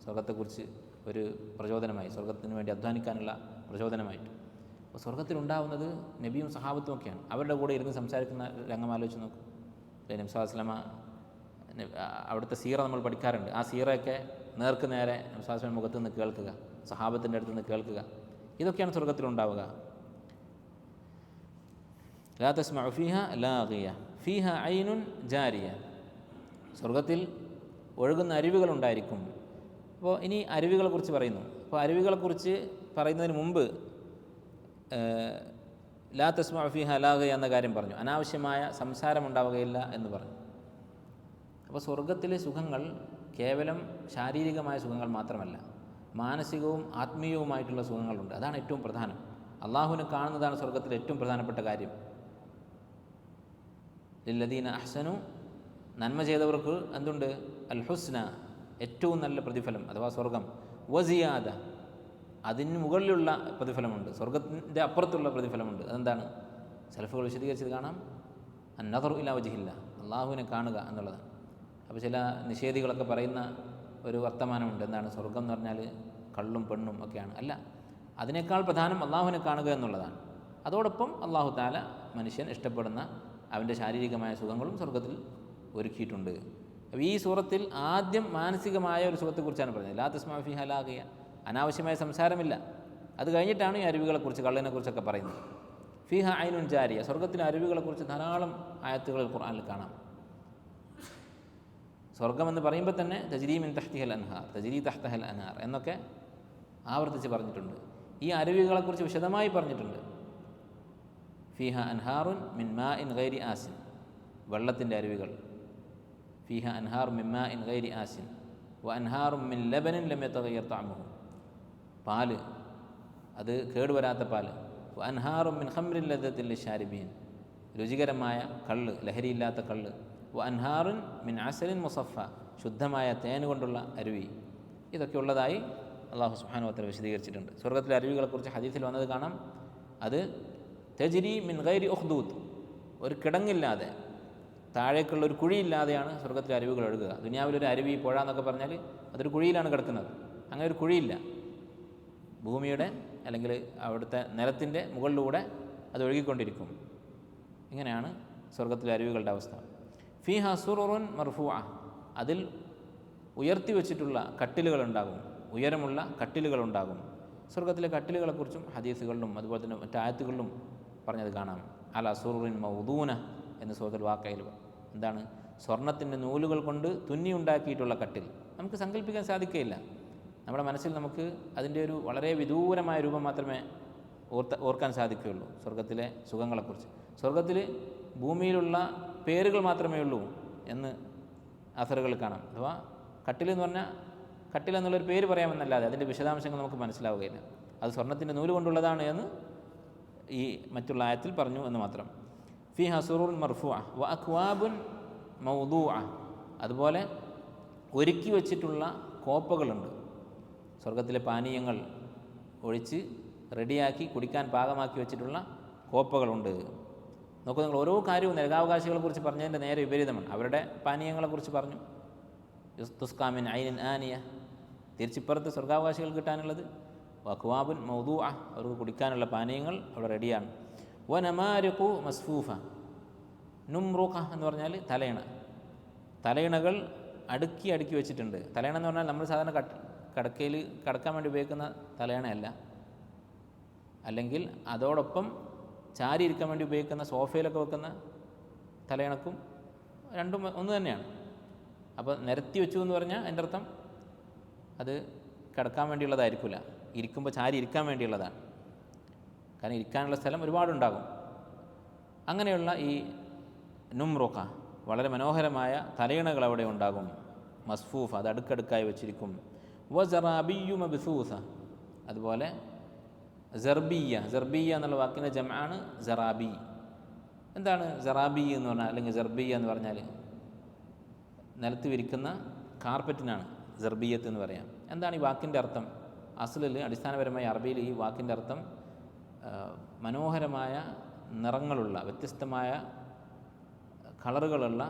Speaker 1: സ്വർഗത്തെക്കുറിച്ച് ഒരു പ്രചോദനമായി, സ്വർഗത്തിന് വേണ്ടി അധ്വാനിക്കാനുള്ള പ്രചോദനമായിട്ട്. അപ്പോൾ സ്വർഗത്തിലുണ്ടാവുന്നത് നബിയും സഹാബത്തും ഒക്കെയാണ്. അവരുടെ കൂടെ ഇരുന്ന് സംസാരിക്കുന്ന രംഗം ആലോചിച്ച് നോക്കൂ. നബി സ്വല്ലല്ലാഹു അലൈഹി വസല്ലം അവിടുത്തെ സീറ നമ്മൾ പഠിക്കാറുണ്ട്. ആ സീറയൊക്കെ നേർക്ക് നേരെ നബി സ്വല്ലല്ലാഹു അലൈഹി വസല്ലം മുഖത്ത് നിന്ന് കേൾക്കുക, സഹാബത്തിൻ്റെ അടുത്ത് നിന്ന് കേൾക്കുക, ഇതൊക്കെയാണ് സ്വർഗത്തിലുണ്ടാവുക. ലാ തസ്മഉ ഫീഹ ലാഗിയ ഫീഹ ഐനുൻ ജാരിയ, സ്വർഗത്തിൽ ഒഴുകുന്ന അരുവികളുണ്ടായിരിക്കും. അപ്പോൾ ഇനി അരുവികളെക്കുറിച്ച് പറയുന്നു. അപ്പോൾ അരുവികളെക്കുറിച്ച് പറയുന്നതിന് മുമ്പ് ലാ തസ്മഉ ഫീഹ ലാഗിയ എന്ന കാര്യം പറഞ്ഞു, അനാവശ്യമായ സംസാരമുണ്ടാവുകയില്ല എന്ന് പറഞ്ഞു. അപ്പോൾ സ്വർഗത്തിലെ സുഖങ്ങൾ കേവലം ശാരീരികമായ സുഖങ്ങൾ മാത്രമല്ല, മാനസികവും ആത്മീയവുമായിട്ടുള്ള സുഖങ്ങളുണ്ട്. അതാണ് ഏറ്റവും പ്രധാനം. അള്ളാഹുവിനെ കാണുന്നതാണ് സ്വർഗത്തിലെ ഏറ്റവും പ്രധാനപ്പെട്ട കാര്യം. ലില്ലദീന അഹ്സനു, നന്മ ചെയ്തവർക്ക് എന്തുണ്ട്? അൽ ഹുസ്ന, ഏറ്റവും നല്ല പ്രതിഫലം അഥവാ സ്വർഗം. വസിയാദ, അതിന് മുകളിലുള്ള പ്രതിഫലമുണ്ട്, സ്വർഗത്തിൻ്റെ അപ്പുറത്തുള്ള പ്രതിഫലമുണ്ട്. അതെന്താണ്? സലഫുകൾ വിശദീകരിച്ചത് കാണാം. അന്നദറു ഇലാ വജ്ഹില്ല, അള്ളാഹുവിനെ കാണുക എന്നുള്ളതാണ്. അപ്പോൾ ചില നിഷേധികളൊക്കെ പറയുന്ന ഒരു വർത്തമാനമുണ്ട്, എന്താണ്? സ്വർഗം എന്ന് പറഞ്ഞാൽ കള്ളും പെണ്ണും ഒക്കെയാണ്. അല്ല, അതിനേക്കാൾ പ്രധാനം അള്ളാഹുവിനെ കാണുക എന്നുള്ളതാണ്. അതോടൊപ്പം അള്ളാഹു താല മനുഷ്യൻ ഇഷ്ടപ്പെടുന്ന അവൻ്റെ ശാരീരികമായ സുഖങ്ങളും സ്വർഗത്തിൽ ഒരുക്കിയിട്ടുണ്ട്. അപ്പോൾ ഈ സൂറത്തിൽ ആദ്യം മാനസികമായ ഒരു സുഖത്തെക്കുറിച്ചാണ് പറയുന്നത്. ലാ തസ്മഉ ഫീഹ ലാഗിയ, അനാവശ്യമായ സംസാരമില്ല. അത് കഴിഞ്ഞിട്ടാണ് ഈ അരുവികളെക്കുറിച്ച്, കള്ളിനെക്കുറിച്ചൊക്കെ പറയുന്നത്. ഫീഹ ഐനുൻ ജാരിയ, സ്വർഗത്തിലെ അരുവികളെക്കുറിച്ച് ധാരാളം ആയത്തുകൾ ഖുർആനിൽ കാണാം. സ്വർഗമെന്ന് പറയുമ്പോൾ തന്നെ തജ്രീ മിൻ തഹ്തിഹൽ അൻഹാർ, തജ്രീ തഹ്തഹൽ അൻഹാർ എന്നൊക്കെ ആവർത്തിച്ച് പറഞ്ഞിട്ടുണ്ട്. ഈ അരുവികളെക്കുറിച്ച് വിശദമായി പറഞ്ഞിട്ടുണ്ട്. ഫീഹ അൻഹാറുൻ മിൻ മാഇൻ ഗൈരി ആസിൻ, വെള്ളത്തിൻ്റെ അരുവികൾ. ഫീഹ അൻഹാർ മിൻ മാഇൻ ഗൈരി ആസിൻ വ അൻഹാറും മിൻ ലബനിൻ ലം യതഗയ്യർ തഅമുഹു, പാല്, അത് കേടുവരാത്ത പാല്. വ അൻഹാറും മിൻ ഖംറിൻ ലദ്ദത്തിൻ ലിശാരിബീൻ, രുചികരമായ കള്ള്, ലഹരിയില്ലാത്ത കള്ള്. വ അൻഹാറുൻ മിൻ അസലിൻ മുസഫ, ശുദ്ധമായ തേൻ കൊണ്ടുള്ള അരുവി. ഇതൊക്കെ ഉള്ളതായി അല്ലാഹു സുബ്ഹാനഹു വ തആല വിശദീകരിച്ചിട്ടുണ്ട്. സ്വർഗത്തിലെ അരുവികളെക്കുറിച്ച് ഹദീസിൽ വന്നത് കാണാം. അത് തജ്രി മിൻ ഗൈരി ഉഖ്ദൂദ്, ഒരു കിടങ്ങില്ലാതെ, താഴേക്കുള്ള ഒരു കുഴിയില്ലാതെയാണ് സ്വർഗത്തിലെ അരുവികൾ ഒഴുകുക. ദുനിയാവിലൊരു അരുവി, പുഴ എന്നൊക്കെ പറഞ്ഞാൽ അതൊരു കുഴിയിലാണ് കിടക്കുന്നത്. അങ്ങനെ ഒരു കുഴിയില്ല. ഭൂമിയുടെ അല്ലെങ്കിൽ അവിടുത്തെ നിലത്തിൻ്റെ മുകളിലൂടെ അത് ഒഴുകിക്കൊണ്ടിരിക്കും. ഇങ്ങനെയാണ് സ്വർഗത്തിലെ അരുവികളുടെ അവസ്ഥ. ഫീഹ സുറുറുൻ മർഫൂഅ, അതിൽ ഉയർത്തി വെച്ചിട്ടുള്ള കട്ടിലുകളുണ്ടാകും, ഉയരമുള്ള കട്ടിലുകളുണ്ടാകും. സ്വർഗത്തിലെ കട്ടിലുകളെക്കുറിച്ചും ഹദീസുകളിലും അതുപോലെ തന്നെ മറ്റായത്തുകളിലും പറഞ്ഞത് കാണാം. അല സുറുറിൻ മൗദൂന എന്ന് സൂറത്തുൽ വാഖയിൽ. എന്താണ്? സ്വർണത്തിൻ്റെ നൂലുകൾ കൊണ്ട് തുന്നി ഉണ്ടാക്കിയിട്ടുള്ള കട്ടിൽ. നമുക്ക് സങ്കല്പിക്കാൻ സാധിക്കുകയില്ല. നമ്മുടെ മനസ്സിൽ നമുക്ക് അതിൻ്റെ ഒരു വളരെ വിദൂരമായ രൂപം മാത്രമേ ഓർക്കാൻ സാധിക്കുകയുള്ളൂ സ്വർഗത്തിലെ സുഖങ്ങളെക്കുറിച്ച്. സ്വർഗത്തിൽ ഭൂമിയിലുള്ള പേരുകൾ മാത്രമേ ഉള്ളൂ എന്ന് അസറുകൾ കാണാം. അഥവാ കട്ടിലെന്ന് പറഞ്ഞാൽ കട്ടിലെന്നുള്ളൊരു പേര് പറയാമെന്നല്ലാതെ അതിൻ്റെ വിശദാംശങ്ങൾ നമുക്ക് മനസ്സിലാവുകയില്ല. അത് സ്വർണ്ണത്തിൻ്റെ നൂല് കൊണ്ടുള്ളതാണ് എന്ന് ഈ മറ്റുള്ള ആയത്തിൽ പറഞ്ഞു എന്ന് മാത്രം. ഫീഹ സുറൂറുൻ മർഫൂഅ വ അക്വാബുൻ മൗദൂഅ, അതുപോലെ ഒരുക്കി വച്ചിട്ടുള്ള കോപ്പകളുണ്ട്. സ്വർഗത്തിലെ പാനീയങ്ങൾ ഒഴിച്ച് റെഡിയാക്കി കുടിക്കാൻ പാകമാക്കി വെച്ചിട്ടുള്ള കോപ്പകളുണ്ട്. നോക്കൂ, നിങ്ങൾ ഓരോ കാര്യവും നരകാവകാശികളെക്കുറിച്ച് പറഞ്ഞതിൻ്റെ നേരെ വിപരീതമാണ്. അവരുടെ പാനീയങ്ങളെക്കുറിച്ച് പറഞ്ഞു, തുസ്കാമിൻ ഐനിൻ ആനിയ, തിരിച്ചിപ്പുറത്ത് സ്വർഗാവകാശികൾ കിട്ടാനുള്ളത് വഖ്വാബുൻ മൗദൂഅ, അവർക്ക് കുടിക്കാനുള്ള പാനീയങ്ങൾ അവിടെ റെഡിയാണ്. വനമാരിഖു മസ്ഫൂഫ, നുംറുഖ എന്ന് പറഞ്ഞാൽ തലയിണകൾ അടുക്കി അടുക്കി വെച്ചിട്ടുണ്ട്. തലയിണ എന്ന് പറഞ്ഞാൽ നമ്മൾ സാധാരണ കിടക്കയിൽ കിടക്കാൻ വേണ്ടി ഉപയോഗിക്കുന്ന തലയണയല്ല, അല്ലെങ്കിൽ അതോടൊപ്പം ചാരി ഇരിക്കാൻ വേണ്ടി ഉപയോഗിക്കുന്ന സോഫയിലൊക്കെ വെക്കുന്ന തലയിണക്കും രണ്ടും ഒന്ന് തന്നെയാണ്. അപ്പോൾ നിരത്തി വെച്ചു എന്ന് പറഞ്ഞാൽ അതിൻ്റെ അർത്ഥം അത് കിടക്കാൻ വേണ്ടിയുള്ളതായിരിക്കില്ല, ഇരിക്കുമ്പോൾ ചാരി ഇരിക്കാൻ വേണ്ടിയുള്ളതാണ്. കാരണം ഇരിക്കാനുള്ള സ്ഥലം ഒരുപാടുണ്ടാകും. അങ്ങനെയുള്ള ഈ നുംറുഖ, വളരെ മനോഹരമായ തലയിണകൾ അവിടെ ഉണ്ടാകും. മസ്ഫൂഫ, അത് അടുക്കടുക്കായി വെച്ചിരിക്കും. വസറാബിയു മബ്സൂസ, അതുപോലെ ജർബിയ എന്നുള്ള വാക്കിൻ്റെ ജംആണ് ജറാബി. എന്താണ് ജറാബി എന്ന് പറഞ്ഞാൽ, അല്ലെങ്കിൽ ജർബിയ എന്ന് പറഞ്ഞാൽ? നിലത്ത് വിരിക്കുന്ന കാർപ്പറ്റിനാണ് ജർബിയത്ത് എന്ന് പറയാം. എന്താണ് ഈ വാക്കിൻ്റെ അർത്ഥം? അസ്ലിൽ അടിസ്ഥാനപരമായി അറബിയിൽ ഈ വാക്കിൻ്റെ അർത്ഥം മനോഹരമായ നിറങ്ങളുള്ള, വ്യത്യസ്തമായ കളറുകളുള്ള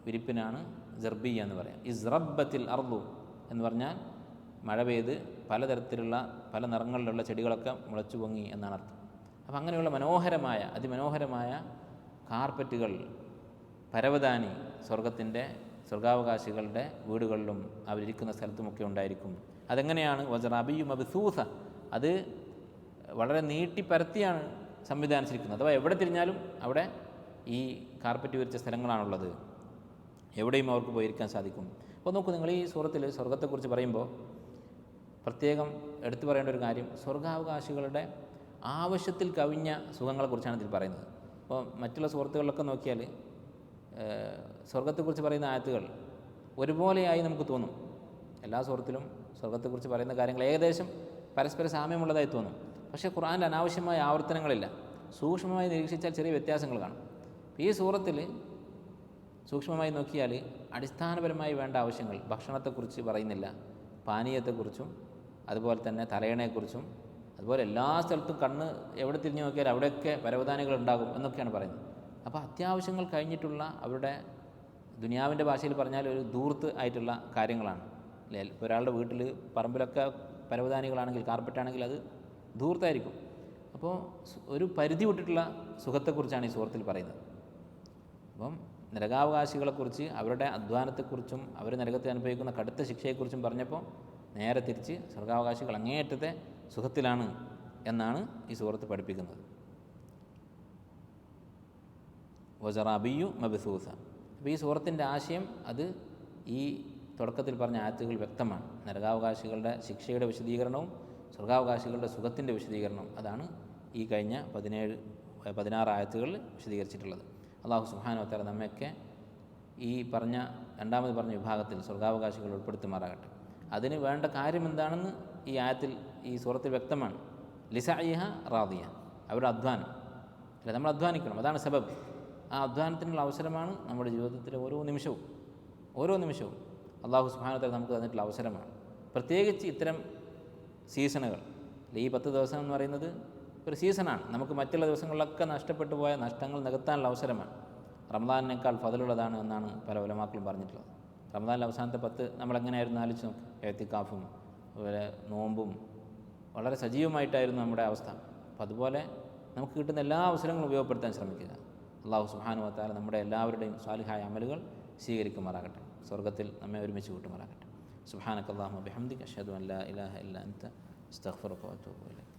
Speaker 1: വിരിപ്പിനാണ് ജർബിയ എന്ന് പറയാം. ഇസ്റബ്ബത്തിൽ അർദു എന്ന് പറഞ്ഞാൽ മഴ പെയ്ത് പലതരത്തിലുള്ള പല നിറങ്ങളിലുള്ള ചെടികളൊക്കെ മുളച്ചു പൊങ്ങി എന്നാണ് അർത്ഥം. അപ്പം അങ്ങനെയുള്ള മനോഹരമായ, അതിമനോഹരമായ കാർപ്പറ്റുകൾ, പരവതാനി സ്വർഗാവകാശികളുടെ വീടുകളിലും അവരിയ്ക്കുന്ന സ്ഥലത്തുമൊക്കെ ഉണ്ടായിരിക്കും. അതെങ്ങനെയാണ്? വസറാബിയു മബ്സൂസ, അത് വളരെ നീട്ടിപ്പരത്തിയാണ് സംവിധാനിച്ചിരിക്കുന്നത്. അഥവാ എവിടെ തിരിഞ്ഞാലും അവിടെ ഈ കാർപ്പറ്റ് വിരിച്ച സ്ഥലങ്ങളാണുള്ളത്, എവിടെയും അവർക്ക് പോയിരിക്കാൻ സാധിക്കും. അപ്പോൾ നോക്കൂ, നിങ്ങൾ ഈ സൂറത്തിൽ സ്വർഗത്തെക്കുറിച്ച് പറയുമ്പോൾ പ്രത്യേകം എടുത്തു പറയേണ്ട ഒരു കാര്യം, സ്വർഗാവകാശികളുടെ ആവശ്യത്തിൽ കവിഞ്ഞ സുഖങ്ങളെക്കുറിച്ചാണ് ഇതിൽ പറയുന്നത്. അപ്പോൾ മറ്റുള്ള സുഹൃത്തുക്കളിലൊക്കെ നോക്കിയാൽ സ്വർഗത്തെക്കുറിച്ച് പറയുന്ന ആയത്തുകൾ ഒരുപോലെയായി നമുക്ക് തോന്നും. എല്ലാ സുഹൃത്തിലും സ്വർഗത്തെക്കുറിച്ച് പറയുന്ന കാര്യങ്ങൾ ഏകദേശം പരസ്പര സാമ്യമുള്ളതായി തോന്നും. പക്ഷേ ഖുർആനിൽ അനാവശ്യമായ ആവർത്തനങ്ങളില്ല. സൂക്ഷ്മമായി നിരീക്ഷിച്ചാൽ ചെറിയ വ്യത്യാസങ്ങൾ കാണും. ഈ സൂറത്തിൽ സൂക്ഷ്മമായി നോക്കിയാൽ അടിസ്ഥാനപരമായി വേണ്ട ആവശ്യങ്ങൾ, ഭക്ഷണത്തെക്കുറിച്ച് പറയുന്നില്ല, പാനീയത്തെക്കുറിച്ചും അതുപോലെ തന്നെ തലയണയെക്കുറിച്ചും, അതുപോലെ എല്ലാ സ്ഥലത്തും കണ്ണ് എവിടെ തിരിഞ്ഞു നോക്കിയാൽ അവിടെയൊക്കെ പരവതാനികൾ ഉണ്ടാകും എന്നൊക്കെയാണ് പറയുന്നത്. അപ്പോൾ അത്യാവശ്യങ്ങൾ കഴിഞ്ഞിട്ടുള്ള അവരുടെ ദുനിയാവിൻ്റെ ഭാഷയിൽ പറഞ്ഞാൽ ഒരു ധൂർത്ത് ആയിട്ടുള്ള കാര്യങ്ങളാണ് അല്ലേ. ഇപ്പോൾ ഒരാളുടെ വീട്ടിൽ പറമ്പിലൊക്കെ പരവതാനികളാണെങ്കിൽ, കാർപ്പറ്റാണെങ്കിൽ അത് ധൂർത്തായിരിക്കും. അപ്പോൾ ഒരു പരിധി വിട്ടിട്ടുള്ള സുഖത്തെക്കുറിച്ചാണ് ഈ സൂറത്തിൽ പറയുന്നത്. അപ്പം നരകാവകാശികളെക്കുറിച്ച്, അവരുടെ അധ്വാനത്തെക്കുറിച്ചും അവർ നരകത്തിൽ അനുഭവിക്കുന്ന കടുത്ത ശിക്ഷയെക്കുറിച്ചും പറഞ്ഞപ്പോൾ നേരെ തിരിച്ച് സ്വർഗാവകാശികൾ അങ്ങേയറ്റത്തെ സുഖത്തിലാണ് എന്നാണ് ഈ സൂറത്ത് പഠിപ്പിക്കുന്നത്. വസറാബിയു മബ്സൂസ. അപ്പോൾ ഈ സൂറത്തിൻ്റെ ആശയം അത് ഈ തുടക്കത്തിൽ പറഞ്ഞ ആയത്തുകൾ വ്യക്തമാണ്. നരകാവകാശികളുടെ ശിക്ഷയുടെ വിശദീകരണവും സ്വർഗാവകാശികളുടെ സുഖത്തിൻ്റെ വിശദീകരണവും അതാണ് ഈ കഴിഞ്ഞ 16 ആയത്തുകളിൽ വിശദീകരിച്ചിട്ടുള്ളത്. അല്ലാഹു സുബ്ഹാനഹു വ തആല നമ്മയൊക്കെ ഈ രണ്ടാമത് പറഞ്ഞ വിഭാഗത്തിൽ സ്വർഗാവകാശികൾ ഉൾപ്പെടുത്തുമാറാകട്ടെ. അതിന് വേണ്ട കാര്യം എന്താണെന്ന് ഈ ആയത്തിൽ, ഈ സൂറത്തിൽ വ്യക്തമാണ്. ലിസഇഹ റാദിയ, അവരുടെ അധ്വാനം അല്ല, നമ്മൾ അധ്വാനിക്കണം, അതാണ് സബബ്. ആ അധ്വാനത്തിനുള്ള അവസരമാണ് നമ്മുടെ ജീവിതത്തിലെ ഓരോ നിമിഷവും അല്ലാഹു സുബ്ഹാനഹു വ തആല നമുക്ക് തന്നിട്ടുള്ള അവസരമാണ്. പ്രത്യേകിച്ച് ഇത്തരം സീസണുകൾ, ഈ 10 ദിവസം എന്ന് പറയുന്നത് ഒരു സീസണാണ്. നമുക്ക് മറ്റുള്ള ദിവസങ്ങളിലൊക്കെ നഷ്ടപ്പെട്ടു പോയ നഷ്ടങ്ങൾ നികത്താനുള്ള അവസരമാണ്. റമദാനിനേക്കാൾ ഫضലുള്ളതാണ് എന്നാണ് പല ഉലമാക്കളും പറഞ്ഞിട്ടുള്ളത്. റമദാനിലെ അവസാനത്തെ 10 നമ്മളെങ്ങനെയായിരുന്നു ആലോചിച്ച് നോക്ക്. എഅ്തികാഫും അതുപോലെ നോമ്പും വളരെ സജീവമായിട്ടായിരുന്നു നമ്മുടെ അവസ്ഥ. അപ്പോൾ അതുപോലെ നമുക്ക് കിട്ടുന്ന എല്ലാ അവസരങ്ങളും ഉപയോഗപ്പെടുത്താൻ ശ്രമിക്കുക. അല്ലാഹു സുബ്ഹാനഹു വ തആല നമ്മുടെ എല്ലാവരുടെയും സാലിഹായ അമലുകൾ സ്വീകരിക്കുമാറാകട്ടെ, സ്വർഗ്ഗത്തിൽ നമ്മെ ഒരുമിച്ച് കൂട്ടുമാറാകട്ടെ. സുബ്ഹാനക അല്ലാഹുമ്മ ബിഹംദിക അഷ്ഹദു അൻ ലാ ഇലാഹ ഇല്ല അൻത അസ്തഗ്ഫിറുക വ അതൂബു ഇലൈക്.